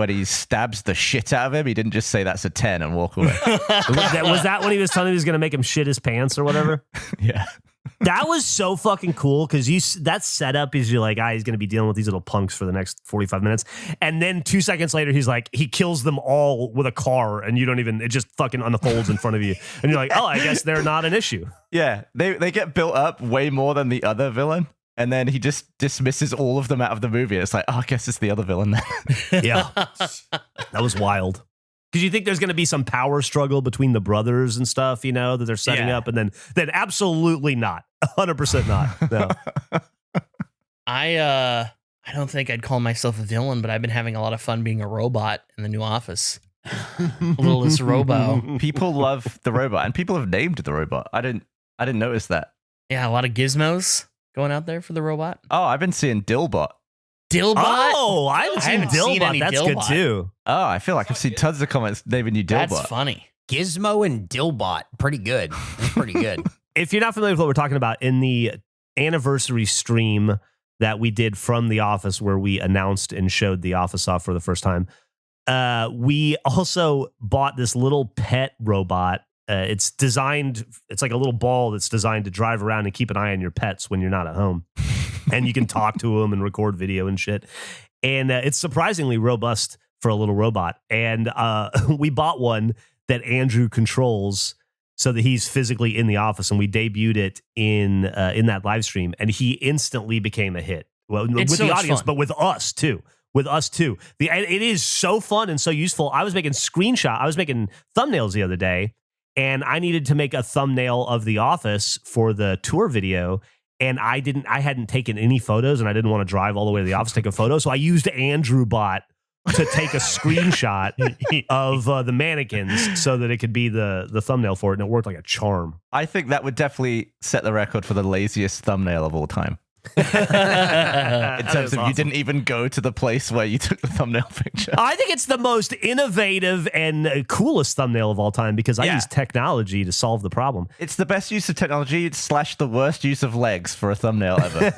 he stabs the shit out of him. He didn't just say that's a 10 and walk away. Was that when he was telling me he was going to make him shit his pants or whatever? Yeah. That was so fucking cool because that setup is you're like, he's going to be dealing with these little punks for the next 45 minutes. And then 2 seconds later, he's like, he kills them all with a car and you don't even, it just fucking unfolds in front of you. And you're like, oh, I guess they're not an issue. Yeah. They get built up way more than the other villain. And then he just dismisses all of them out of the movie. It's like, I guess it's the other villain then. Yeah. That was wild. Because you think there's going to be some power struggle between the brothers and stuff, that they're setting up. And then absolutely not. 100% not. No. I don't think I'd call myself a villain, but I've been having a lot of fun being a robot in the new office. Littlest Robo. People love the robot, and people have named the robot. I didn't notice that. Yeah, a lot of gizmos going out there for the robot. Oh, I've been seeing Dillbot. Dillbot? Oh, I haven't seen Dillbot. That's good too. Oh, I feel like I've seen tons of comments naming you Dillbot. That's funny. Gizmo and Dillbot. Pretty good. It's pretty good. If you're not familiar with what we're talking about, in the anniversary stream that we did from The Office, where we announced and showed The Office off for the first time, we also bought this little pet robot. It's like a little ball that's designed to drive around and keep an eye on your pets when you're not at home. And you can talk to them and record video and shit. And it's surprisingly robust for a little robot. And we bought one that Andrew controls so that he's physically in the office. And we debuted it in that live stream. And he instantly became a hit. Well, with the audience, but with us too. It is so fun and so useful. I was making thumbnails the other day. And I needed to make a thumbnail of The Office for the tour video. And I hadn't taken any photos and I didn't want to drive all the way to the office to take a photo. So I used Andrew Bot to take a screenshot of the mannequins so that it could be the thumbnail for it. And it worked like a charm. I think that would definitely set the record for the laziest thumbnail of all time. In terms of awesome. You didn't even go to the place where you took the thumbnail picture. I think it's the most innovative and coolest thumbnail of all time because I use technology to solve the problem. It's the best use of technology / the worst use of legs for a thumbnail ever.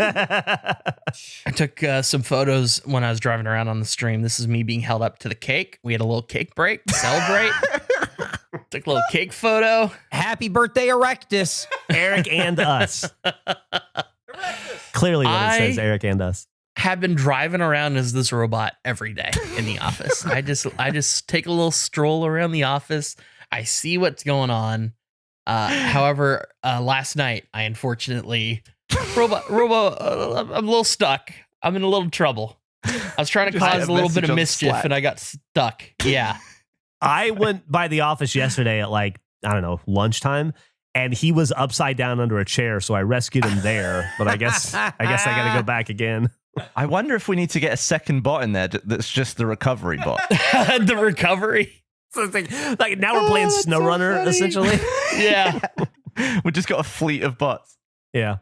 I took some photos when I was driving around on the stream. This is me being held up to the cake. We had a little cake break to celebrate. Took a little cake photo. Happy birthday, Erectus. Eric and us. Clearly what it says, Eric and us. Have been driving around as this robot every day in the office. I just take a little stroll around the office. I see what's going on. However, last night, I unfortunately, I'm a little stuck. I'm in a little trouble. I was trying to cause a little bit of mischief and I got stuck. Yeah. I went by the office yesterday at lunchtime. And he was upside down under a chair, so I rescued him there. But I guess I got to go back again. I wonder if we need to get a second bot in there that's just the recovery bot. The recovery? So it's like now we're playing SnowRunner, essentially. Yeah. We just got a fleet of bots. Yeah.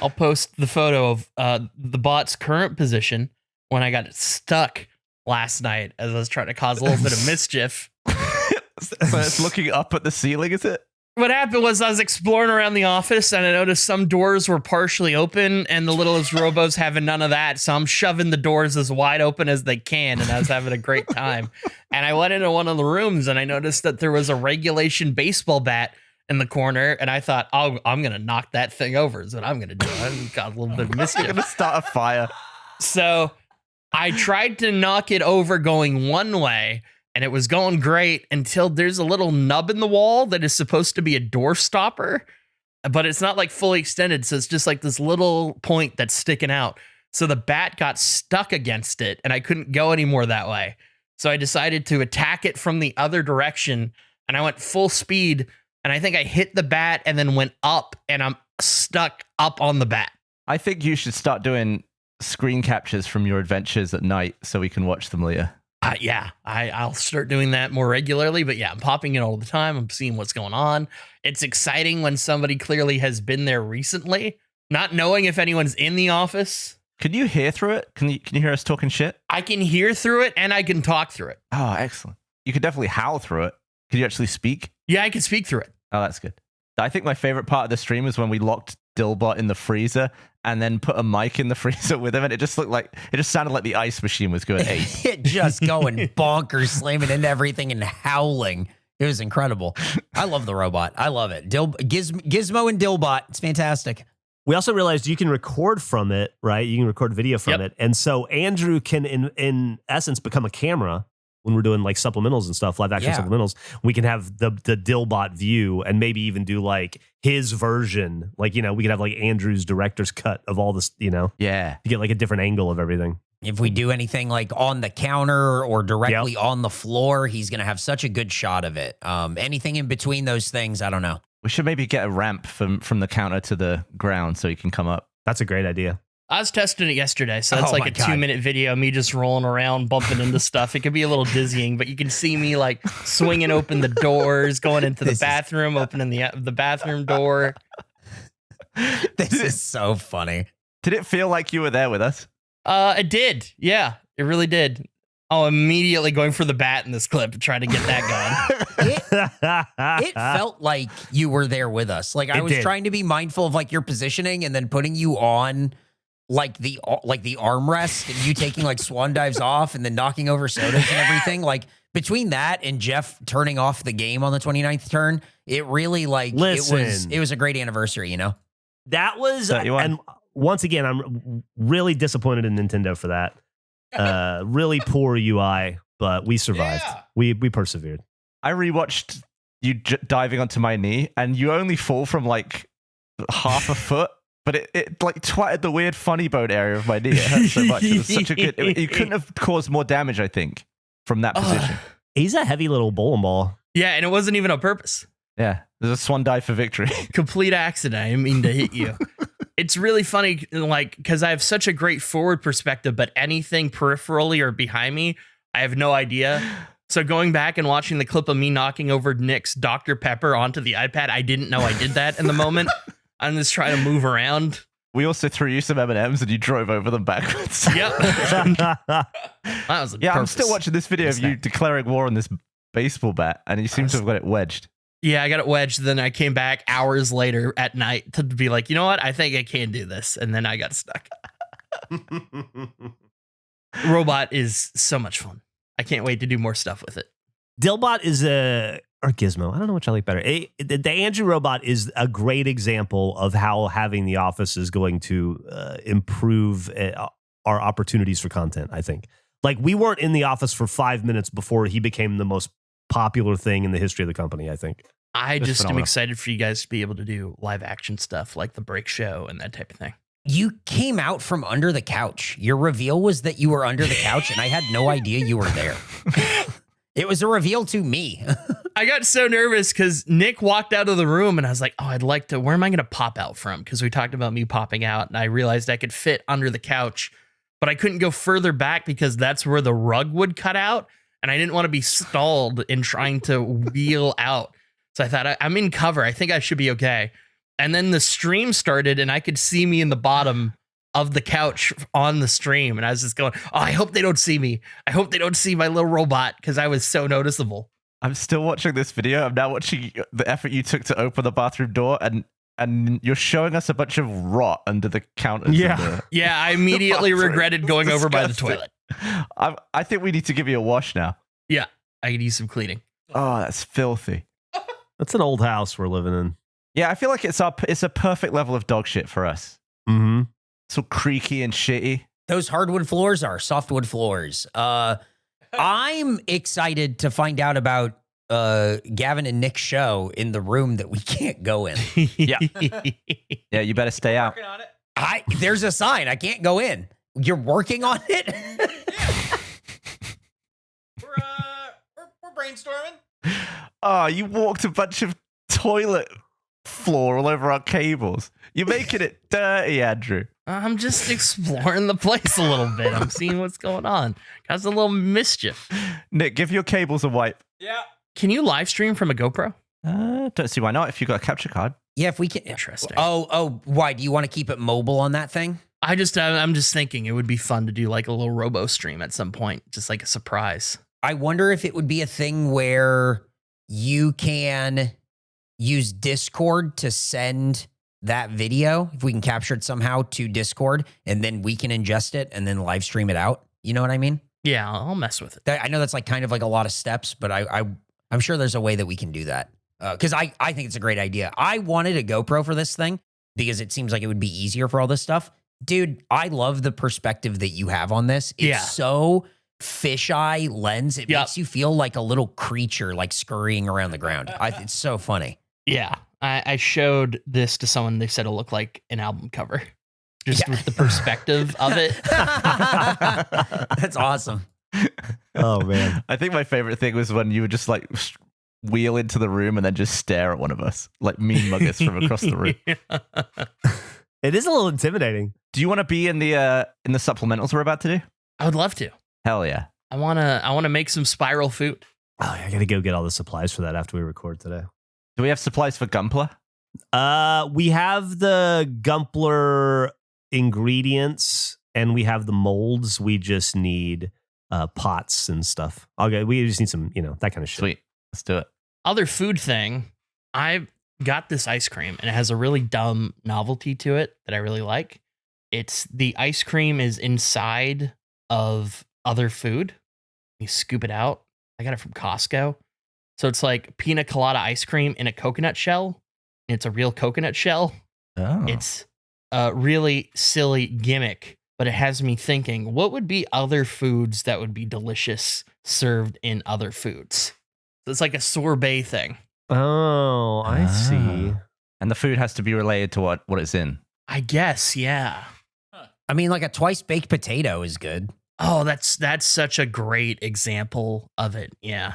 I'll post the photo of the bot's current position when I got stuck last night as I was trying to cause a little bit of mischief. So it's looking up at the ceiling, is it? What happened was I was exploring around the office and I noticed some doors were partially open and the littlest robos having none of that. So I'm shoving the doors as wide open as they can. And I was having a great time. And I went into one of the rooms and I noticed that there was a regulation baseball bat in the corner. And I thought, I'm going to knock that thing over is what I'm going to do. I got a little bit of mischief. I'm going to start a fire. So I tried to knock it over going one way. And it was going great until there's a little nub in the wall that is supposed to be a door stopper, but it's not like fully extended. So it's just like this little point that's sticking out. So the bat got stuck against it and I couldn't go anymore that way. So I decided to attack it from the other direction and I went full speed and I think I hit the bat and then went up and I'm stuck up on the bat. I think you should start doing screen captures from your adventures at night so we can watch them later. I'll start doing that more regularly, but yeah, I'm popping it all the time. I'm seeing what's going on. It's exciting when somebody clearly has been there recently, not knowing if anyone's in the office. Can you hear through it? Can you hear us talking shit? I can hear through it and I can talk through it. Oh, excellent. You could definitely howl through it. Could you actually speak? Yeah, I can speak through it. Oh, that's good. I think my favorite part of the stream is when we locked Dillbot in the freezer and then put a mic in the freezer with him, and it just sounded like the ice machine was going ape. It just going bonkers, slamming into everything and howling. It was incredible. I love the robot. I love it. Gizmo and Dillbot. It's fantastic. We also realized you can record from it, right? You can record video from it. And so Andrew can, in essence, become a camera when we're doing like supplementals and stuff, live action supplementals. We can have the Dillbot view and maybe even do like his version. Like, we could have like Andrew's director's cut of all this, Yeah. to get like a different angle of everything. If we do anything like on the counter or directly on the floor, he's going to have such a good shot of it. Anything in between those things, I don't know. We should maybe get a ramp from the counter to the ground so he can come up. That's a great idea. I was testing it yesterday, so it's like a 2-minute video of me just rolling around, bumping into stuff. It could be a little dizzying, but you can see me like swinging open the doors, going into the bathroom, opening the bathroom door. This is so funny. Did it feel like you were there with us? It did. Yeah, it really did. Oh, immediately going for the bat in this clip, trying to get that going. It felt like you were there with us. Like I was trying to be mindful of like your positioning and then putting you on like the armrest and you taking like swan dives off and then knocking over sodas and everything. Like between that and Geoff turning off the game on the 29th turn, it really like it was a great anniversary, That was 31. and once again, I'm really disappointed in Nintendo for that. Really poor UI, but we survived. Yeah. We persevered. I rewatched you diving onto my knee, and you only fall from like half a foot, but it like twatted the weird funny bone area of my knee. It hurt so much. It was such a good. You couldn't have caused more damage, I think, from that position. He's a heavy little bowling ball. Yeah, and it wasn't even on purpose. Yeah, there's a swan dive for victory. Complete accident. I didn't mean to hit you. It's really funny, like, because I have such a great forward perspective, but anything peripherally or behind me, I have no idea. So going back and watching the clip of me knocking over Nick's Dr. Pepper onto the iPad, I didn't know I did that in the moment. I'm just trying to move around. We also threw you some M&Ms and you drove over them backwards. Yep. That was I'm still watching this video of you declaring war on this baseball bat, and you seem to have got it wedged. Yeah, I got it wedged. Then I came back hours later at night to be like, you know what? I think I can do this. And then I got stuck. Robot is so much fun. I can't wait to do more stuff with it. Dillbot is or Gizmo. I don't know which I like better. The Andrew robot is a great example of how having the office is going to improve our opportunities for content, I think. Like, we weren't in the office for 5 minutes before he became the most popular thing in the history of the company, I think. I just am excited for you guys to be able to do live action stuff like the break show and that type of thing. You came out from under the couch. Your reveal was that you were under the couch, and I had no idea you were there. It was a reveal to me. I got so nervous because Nick walked out of the room, and I was like, oh, I'd like to, where am I going to pop out from? Because we talked about me popping out, and I realized I could fit under the couch, but I couldn't go further back because that's where the rug would cut out. And I didn't want to be stalled in trying to wheel out. So I thought, I'm in cover. I think I should be okay. And then the stream started and I could see me in the bottom of the couch on the stream. And I was just going, oh, I hope they don't see me. I hope they don't see my little robot because I was so noticeable. I'm still watching this video. I'm now watching the effort you took to open the bathroom door, and you're showing us a bunch of rot under the counters. Yeah. Yeah, I immediately regretted going over by the toilet. I think we need to give you a wash now. Yeah, I could use some cleaning. Oh, that's filthy. That's an old house we're living in. Yeah, I feel like it's a perfect level of dog shit for us. Mm-hmm. It's all creaky and shitty. Those hardwood floors are softwood floors. I'm excited to find out about Gavin and Nick's show in the room that we can't go in. Yeah. Yeah, you better stay out. Working on it. There's a sign. I can't go in. You're working on it? We're brainstorming. Oh, you walked a bunch of toilet floor all over our cables. You're making it dirty, Andrew. I'm just exploring the place a little bit. I'm seeing what's going on. Cause a little mischief. Nick, give your cables a wipe. Yeah. Can you live stream from a GoPro? Don't see why not if you've got a capture card. Yeah, if we can. Interesting. Oh, why? Do you want to keep it mobile on that thing? I'm just thinking it would be fun to do like a little robo stream at some point, just like a surprise. I wonder if it would be a thing where you can use Discord to send that video, if we can capture it somehow to Discord, and then we can ingest it and then live stream it out. You know what I mean? Yeah, I'll mess with it. I know that's like kind of like a lot of steps, but I'm sure there's a way that we can do that. Because I think it's a great idea. I wanted a GoPro for this thing because it seems like it would be easier for all this stuff. Dude, I love the perspective that you have on this. It's so fisheye lens. It makes you feel like a little creature like scurrying around the ground. It's so funny. Yeah. I showed this to someone. They said it looked like an album cover. Just with the perspective of it. That's awesome. Oh, man. I think my favorite thing was when you would just like wheel into the room and then just stare at one of us, like mean mug us from across the room. It is a little intimidating. Do you want to be in the supplementals we're about to do? I would love to. Hell yeah. I wanna make some spiral food. Oh, I gotta go get all the supplies for that after we record today. Do we have supplies for Gumpler? We have the Gumpler ingredients and we have the molds. We just need pots and stuff. Okay, we just need some, that kind of shit. Sweet. Let's do it. Other food thing, I got this ice cream and it has a really dumb novelty to it that I really like. It's the ice cream is inside of other food. You scoop it out. I got it from Costco. So it's like pina colada ice cream in a coconut shell. It's a real coconut shell. Oh. It's a really silly gimmick, but it has me thinking, what would be other foods that would be delicious served in other foods? So it's like a sorbet thing. Oh, I see. And the food has to be related to what it's in. I guess, yeah. I mean, like a twice baked potato is good. Oh, that's such a great example of it. Yeah.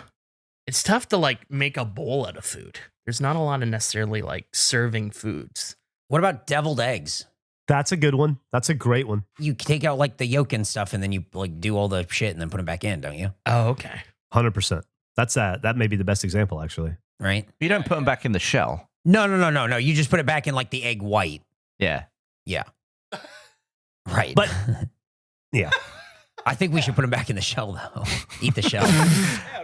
It's tough to like make a bowl out of food. There's not a lot of necessarily like serving foods. What about deviled eggs? That's a good one. That's a great one. You take out like the yolk and stuff and then you like do all the shit and then put them back in, don't you? Oh, okay. 100%. That may be the best example, actually. Right? You don't put them back in the shell. No. You just put it back in like the egg white. Yeah. Yeah. Right. But, yeah. I think we should put them back in the shell, though. Eat the shell.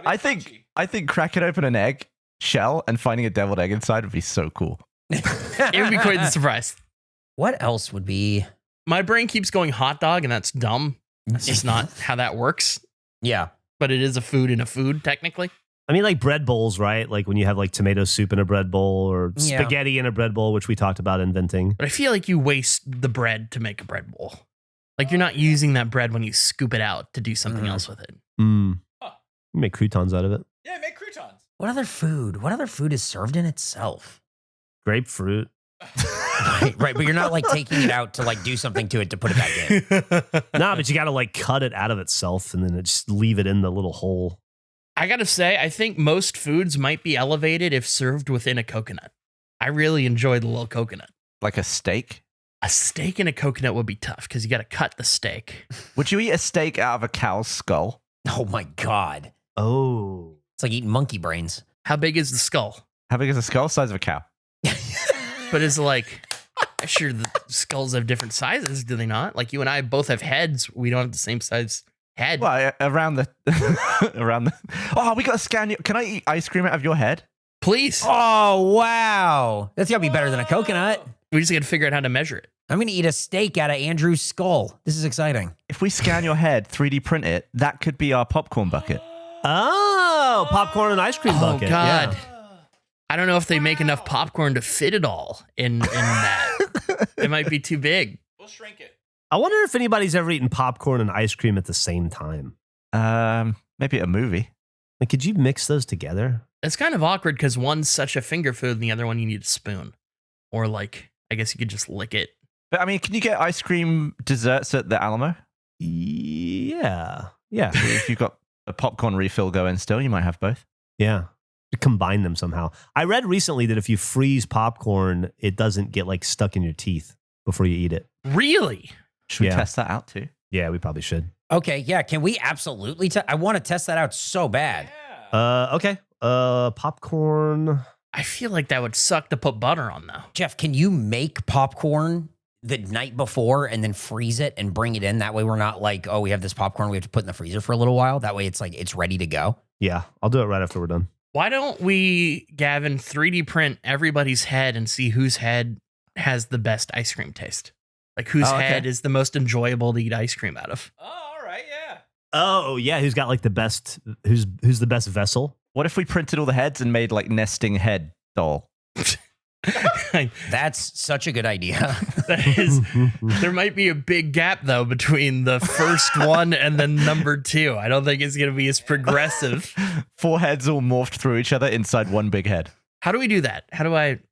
I think cracking open an egg shell and finding a deviled egg inside would be so cool. It would be quite the surprise. What else would be? My brain keeps going hot dog, and that's dumb. That's just not how that works. Yeah. But it is a food in a food, technically. I mean, like bread bowls, right? Like when you have like tomato soup in a bread bowl or spaghetti in a bread bowl, which we talked about inventing. But I feel like you waste the bread to make a bread bowl. Like you're not using that bread when you scoop it out to do something else with it. You make croutons out of it. Yeah, make croutons. What other food is served in itself? Grapefruit. Right, but you're not like taking it out to like do something to it to put it back in. Nah, but you got to like cut it out of itself and then just leave it in the little hole. I gotta say, I think most foods might be elevated if served within a coconut. I really enjoy the little coconut. Like a steak? A steak in a coconut would be tough because you got to cut the steak. Would you eat a steak out of a cow's skull? Oh my God. Oh. It's like eating monkey brains. How big is the skull? How big is a skull? Size of a cow. But it's like, sure, the skulls have different sizes, do they not? Like you and I both have heads. We don't have the same size head. Well, around the Oh, we got to scan you. Can I eat ice cream out of your head? Please. Oh, wow. That's got to be better than a coconut. We just got to figure out how to measure it. I'm going to eat a steak out of Andrew's skull. This is exciting. If we scan your head, 3D print it, that could be our popcorn bucket. Oh, popcorn and ice cream bucket. Oh, God. Yeah. I don't know if they make enough popcorn to fit it all in that. It might be too big. We'll shrink it. I wonder if anybody's ever eaten popcorn and ice cream at the same time. Maybe a movie. Like, could you mix those together? It's kind of awkward because one's such a finger food and the other one you need a spoon. Or like, I guess you could just lick it. But I mean, can you get ice cream desserts at the Alamo? Yeah. Yeah. If you've got a popcorn refill going still, you might have both. Yeah. Combine them somehow. I read recently that if you freeze popcorn, it doesn't get like stuck in your teeth before you eat it. Really? Should we test that out too? Yeah, we probably should. Okay, yeah. Can we absolutely? I want to test that out so bad. Okay. Popcorn. I feel like that would suck to put butter on, though. Jeff, can you make popcorn the night before and then freeze it and bring it in? That way we're not like, oh, we have this popcorn we have to put in the freezer for a little while. That way it's like it's ready to go. Yeah, I'll do it right after we're done. Why don't we, Gavin, 3D print everybody's head and see whose head has the best ice cream taste. Like whose head is the most enjoyable to eat ice cream out of. Oh, all right, yeah. Oh yeah, who's got like the best? Who's the best vessel? What if we printed all the heads and made like nesting head doll? That's such a good idea. There might be a big gap though between the first one and then number 2. I don't think it's going to be as progressive. 4 heads all morphed through each other inside one big head. How do we do that?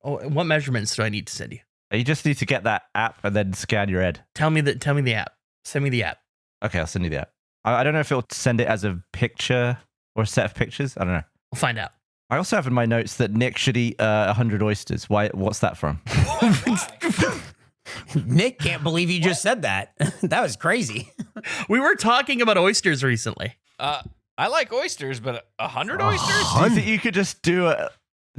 What measurements do I need to send you? You just need to get that app and then scan your head. Tell me the app. Send me the app. Okay, I'll send you the app. I don't know if it'll send it as a picture or a set of pictures. I don't know. We'll find out. I also have in my notes that Nick should eat 100 oysters. Why? What's that from? Nick can't believe you just said that. That was crazy. We were talking about oysters recently. I like oysters, but 100 oysters? Do you think you could just do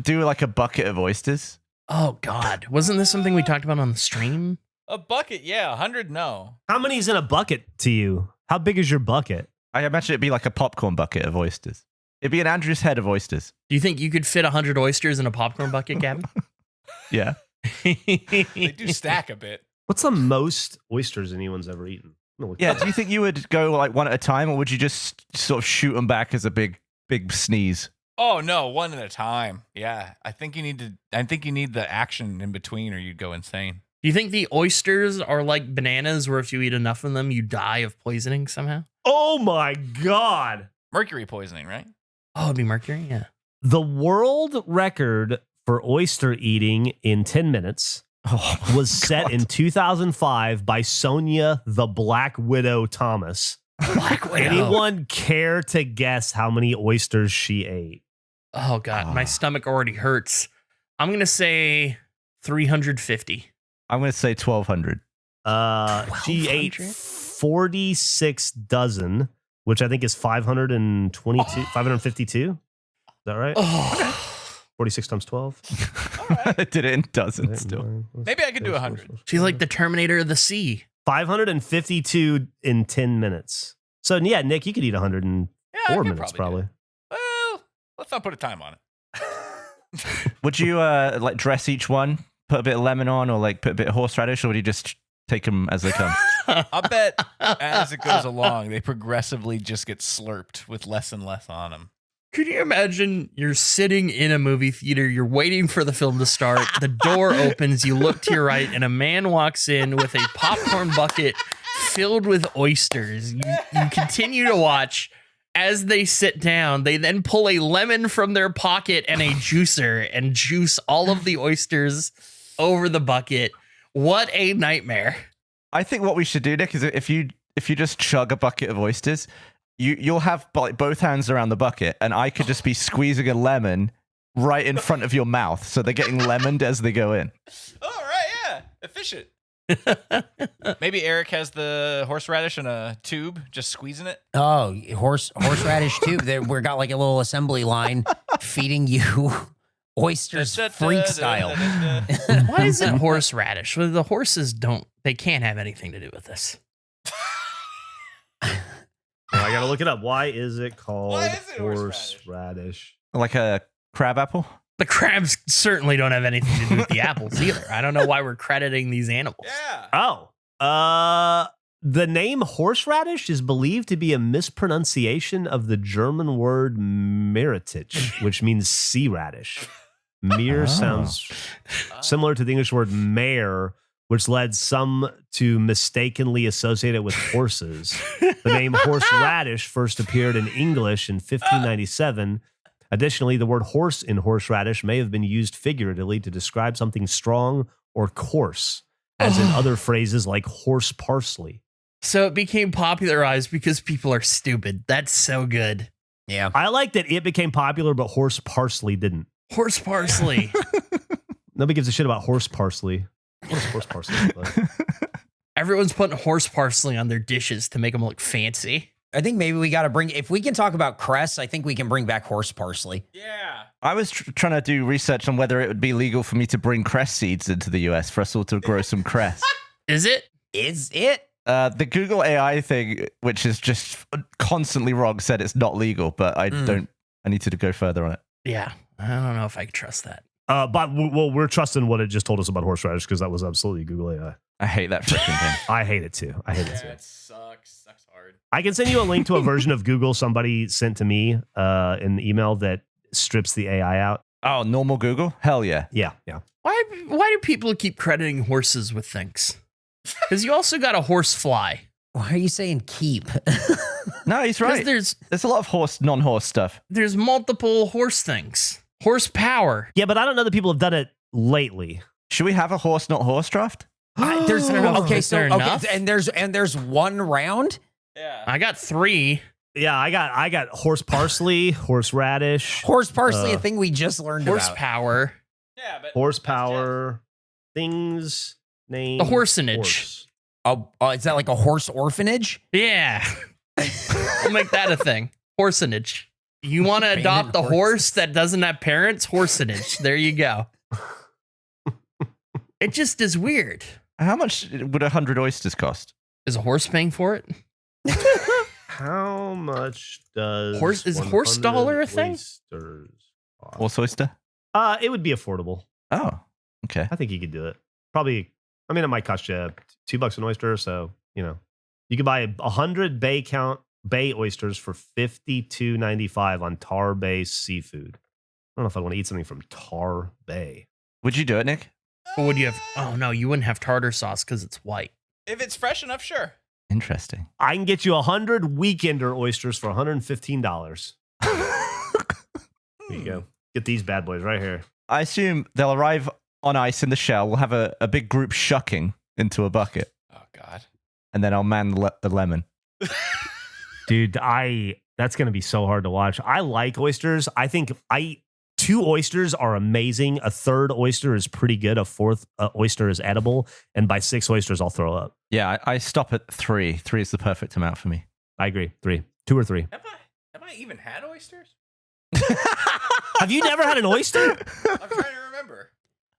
like a bucket of oysters? Oh God, wasn't this something we talked about on the stream? A bucket, yeah. 100, no. How many's in a bucket to you? How big is your bucket? I imagine it'd be like a popcorn bucket of oysters. It'd be an Andrew's head of oysters. Do you think you could fit 100 oysters in a popcorn bucket, Gavin? Yeah. They do stack a bit. What's the most oysters anyone's ever eaten? Yeah. Do you think you would go like one at a time, or would you just sort of shoot them back as a big sneeze? Oh no, one at a time. Yeah, I think you need the action in between, or you'd go insane. Do you think the oysters are like bananas, where if you eat enough of them, you die of poisoning somehow? Oh my God. Mercury poisoning, right? Oh, it'd be mercury, yeah. The world record for oyster eating in 10 minutes was set in 2005 by Sonia the Black Widow Thomas. Black Widow. Anyone care to guess how many oysters she ate? Oh God, my stomach already hurts. I'm gonna say 350. I'm going to say 1,200. She ate 46 dozen, which I think is 552. Is that right? 46 times 12. I did it in dozens still. Maybe I could do 100. She's like the Terminator of the sea. 552 in 10 minutes. So yeah, Nick, you could eat 104 minutes probably. Well, let's not put a time on it. Would you like dress each one, put a bit of lemon on, or like put a bit of horseradish, or would you just take them as they come? I'll bet as it goes along, they progressively just get slurped with less and less on them. Could you imagine you're sitting in a movie theater, you're waiting for the film to start, the door opens, you look to your right, and a man walks in with a popcorn bucket filled with oysters. You continue to watch. As they sit down, they then pull a lemon from their pocket and a juicer and juice all of the oysters over the bucket. What a nightmare. I think what we should do, Nick, is if you just chug a bucket of oysters, you'll have like both hands around the bucket, and I could just be squeezing a lemon right in front of your mouth, so they're getting lemoned as they go in. Oh, right, yeah. Efficient. Maybe Eric has the horseradish in a tube, just squeezing it. Oh, horseradish tube. We got like a little assembly line feeding you oysters freak style. Why is it horseradish? Well, the horses they can't have anything to do with this. I gotta look it up. Why is it called horseradish? Like a crab apple? The crabs certainly don't have anything to do with the apples either. I don't know why we're crediting these animals. Yeah. The name horseradish is believed to be a mispronunciation of the German word Meerrettich, which means sea radish. Meer sounds similar to the English word mare, which led some to mistakenly associate it with horses. The name horseradish first appeared in English in 1597. Additionally, the word horse in horseradish may have been used figuratively to describe something strong or coarse, as in other phrases like horse parsley. So it became popularized because people are stupid. That's so good. Yeah. I like that it became popular, but horse parsley didn't. Horse parsley. Nobody gives a shit about horse parsley. What is horse parsley? Everyone's putting horse parsley on their dishes to make them look fancy. I think maybe we got to if we can talk about cress, I think we can bring back horse parsley. Yeah. I was trying to do research on whether it would be legal for me to bring cress seeds into the US for us all to grow some cress. Is it? Is it? The Google AI thing, which is just constantly wrong, said it's not legal, but I need to go further on it. Yeah. I don't know if I can trust that. But we're trusting what it just told us about horseradish because that was absolutely Google AI. I hate that freaking thing. I hate it too. It sucks. Sucks hard. I can send you a link to a version of Google somebody sent to me in the email that strips the AI out. Oh, normal Google? Hell yeah. Yeah. Why do people keep crediting horses with things? Because you also got a horse fly. Why are you saying keep? No, he's right. There's a lot of non-horse stuff. There's multiple horse things. Horsepower. Yeah, but I don't know that people have done it lately. Should we have a horse, not horse draft? There's okay, so there enough? and there's one round. Yeah. I got 3. Yeah, I got horse parsley, horseradish, Horse parsley, a thing we just learned about. Horsepower. Yeah, but horsepower, things named The horsenage. horse. Is that like a horse orphanage? Yeah. We'll make that a thing. Horsenage. You want to Abandoned adopt the horses. horse that doesn't have parents? Horsenage. There you go. It just is weird. How much would 100 oysters cost? Is a horse paying for it? How much does Is horse 100 dollar a thing? oysters cost? Horse oyster? It would be affordable. Oh, okay. I think you could do it. Probably. I mean, it might cost you $2 an oyster, so you could buy 100 bay oysters for $52.95 on Tar Bay Seafood. I don't know if I want to eat something from Tar Bay. Would you do it, Nick? Or would you have? Oh no, you wouldn't have tartar sauce because it's white. if it's fresh enough, sure. Interesting. I can get you 100 weekender oysters for $115. There you go. Get these bad boys right here. I assume they'll arrive on ice in the shell. We'll have a big group shucking into a bucket. Oh God. And then I'll man the lemon. Dude, that's going to be so hard to watch. I like oysters. I think 2 oysters are amazing. A third oyster is pretty good. A fourth oyster is edible. And by 6 oysters, I'll throw up. Yeah, I stop at 3. 3 is the perfect amount for me. I agree. 3. 2 or 3. Have I even had oysters? Have you never had an oyster? I'm trying to remember.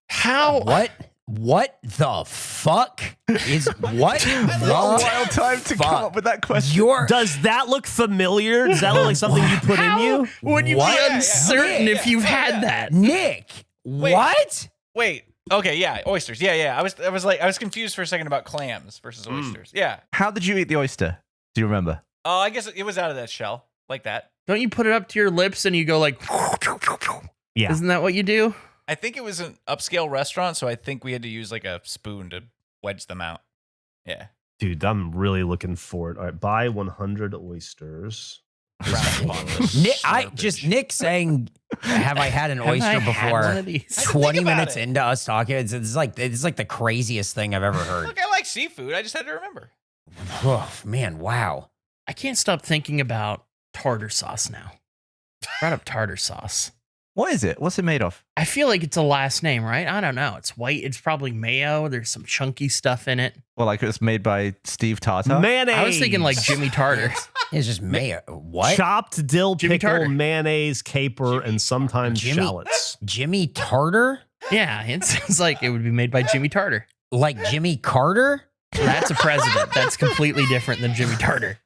How? What the fuck is what the Wild time to fuck? come up with that question. Does that look familiar? Does that look like something you put in you? Would you What? be uncertain if you've had that? Nick? Wait. What? Wait. Okay. Yeah. Oysters. Yeah. I was confused for a second about clams versus oysters. Yeah. How did you eat the oyster? Do you remember? Oh, I guess it was out of that shell like that. Don't you put it up to your lips and you go like? Yeah. Isn't that what you do? I think it was an upscale restaurant, so I think we had to use like a spoon to wedge them out. Yeah. Dude, I'm really looking for it. All right, buy 100 oysters. Nick saying, "Have I had an Have I oyster had before?" one of these? 20 Think about minutes it. into us talking, it's like the craziest thing I've ever heard. Look, I like seafood. I just had to remember. Oh man, wow. I can't stop thinking about tartar sauce now. Brought up tartar sauce. What is it? What's it made of? I feel like it's a last name, right? I don't know. It's white. It's probably mayo. There's some chunky stuff in it. Well, like it was made by Steve Tartar? Mayonnaise. I was thinking like Jimmy Tartar. It's just mayo. What? Chopped dill Jimmy pickle, Tartar. mayonnaise, caper, and sometimes shallots. Jimmy Tartar? Yeah, it sounds like it would be made by Jimmy Tartar. Like Jimmy Carter? That's a president. That's completely different than Jimmy Tartar.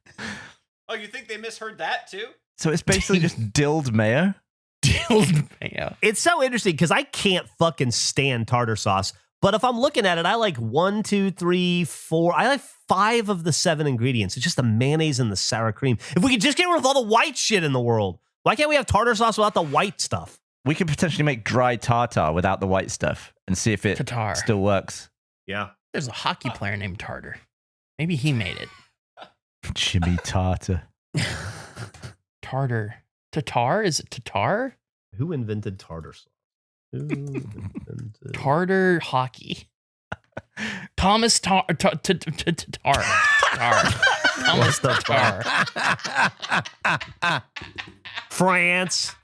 Oh, you think they misheard that too? So it's basically just dilled mayo? Dilled mayo. It's so interesting because I can't fucking stand tartar sauce. But if I'm looking at it, I like 1, 2, 3, 4. I like 5 of the 7 ingredients. It's just the mayonnaise and the sour cream. If we could just get rid of all the white shit in the world, why can't we have tartar sauce without the white stuff? We could potentially make dry tartar without the white stuff and see if it Tatar. still works. Yeah. There's a hockey player named Tartar. Maybe he made it. Jimmy Tartar. Tartar. Tatar? Is it Tatar? Who invented tartar sauce? Who invented Tartar hockey. Thomas Tatar. Tatar. Thomas Tatar. France?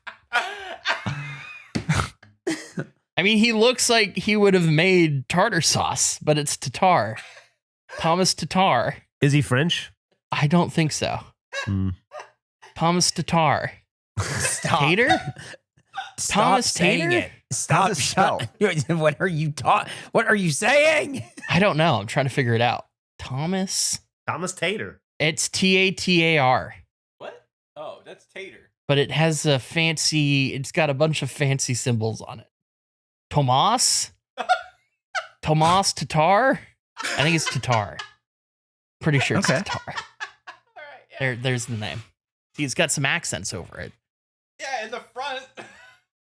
I mean, he looks like he would have made tartar sauce, but it's Tatar. Thomas Tatar. Is he French? I don't think so. Thomas Tatar. Stop. Tater? Stop Thomas saying Tater? it. Stop. How's it spelled? What are you What are you saying? I don't know. I'm trying to figure it out. Thomas. Tater. It's Tatar. What? Oh, that's tater. But it has a fancy, it's got a bunch of fancy symbols on it. Tomas Tatar. I think it's Tatar. Pretty sure it's Tatar. All right, yeah. There's the name. He's got some accents over it. Yeah, in the front.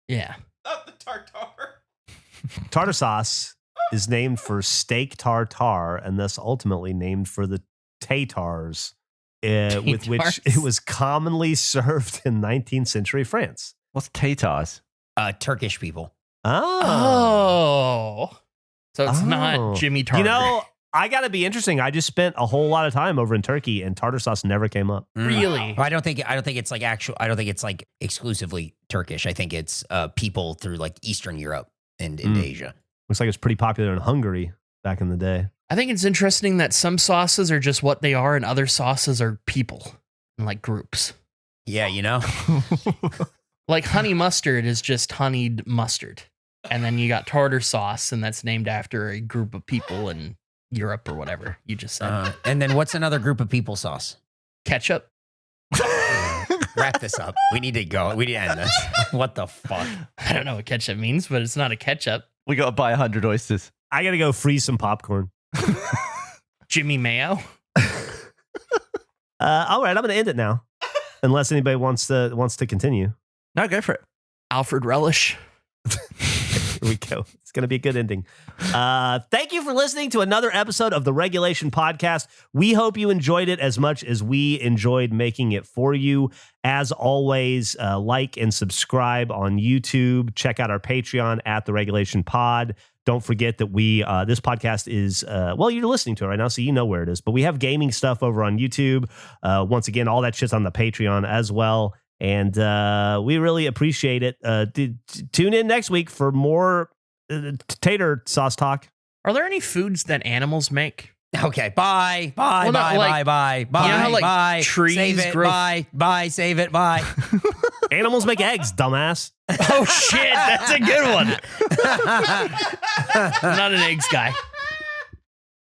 Yeah. Not the tartar. Tartar sauce is named for steak tartare and thus ultimately named for the tatars, with which it was commonly served in 19th century France. What's tatars? Turkish people. Oh. So it's not Jimmy Tartar. You know, I got to be interesting. I just spent a whole lot of time over in Turkey, and tartar sauce never came up. Really? I don't think it's like actual. I don't think it's like exclusively Turkish. I think it's people through like Eastern Europe and Asia. Looks like it's pretty popular in Hungary back in the day. I think it's interesting that some sauces are just what they are, and other sauces are people and like groups. Yeah, you know. Like honey mustard is just honeyed mustard. And then you got tartar sauce, and that's named after a group of people in Europe or whatever you just said. And then what's another group of people sauce? Ketchup. Wrap this up. We need to go. We need to end this. What the fuck? I don't know what ketchup means, but it's not a ketchup. We got to buy 100 oysters. I got to go freeze some popcorn. Jimmy Mayo. All right, I'm going to end it now, unless anybody wants to continue. No, go for it. Alfred Relish. Here we go. It's going to be a good ending. Thank you for listening to another episode of the Regulation Podcast. We hope you enjoyed it as much as we enjoyed making it for you. As always, like and subscribe on YouTube. Check out our Patreon at the Regulation Pod. Don't forget that this podcast is, you're listening to it right now, so you know where it is. But we have gaming stuff over on YouTube. Once again, all that shit's on the Patreon as well. And we really appreciate it. Tune in next week for more tater sauce talk. Are there any foods that animals make? Okay, bye. You know how, like, bye. trees Save it, grow- bye, save it, bye. Animals make eggs, dumbass. Oh, shit. That's a good one. I'm not an eggs guy.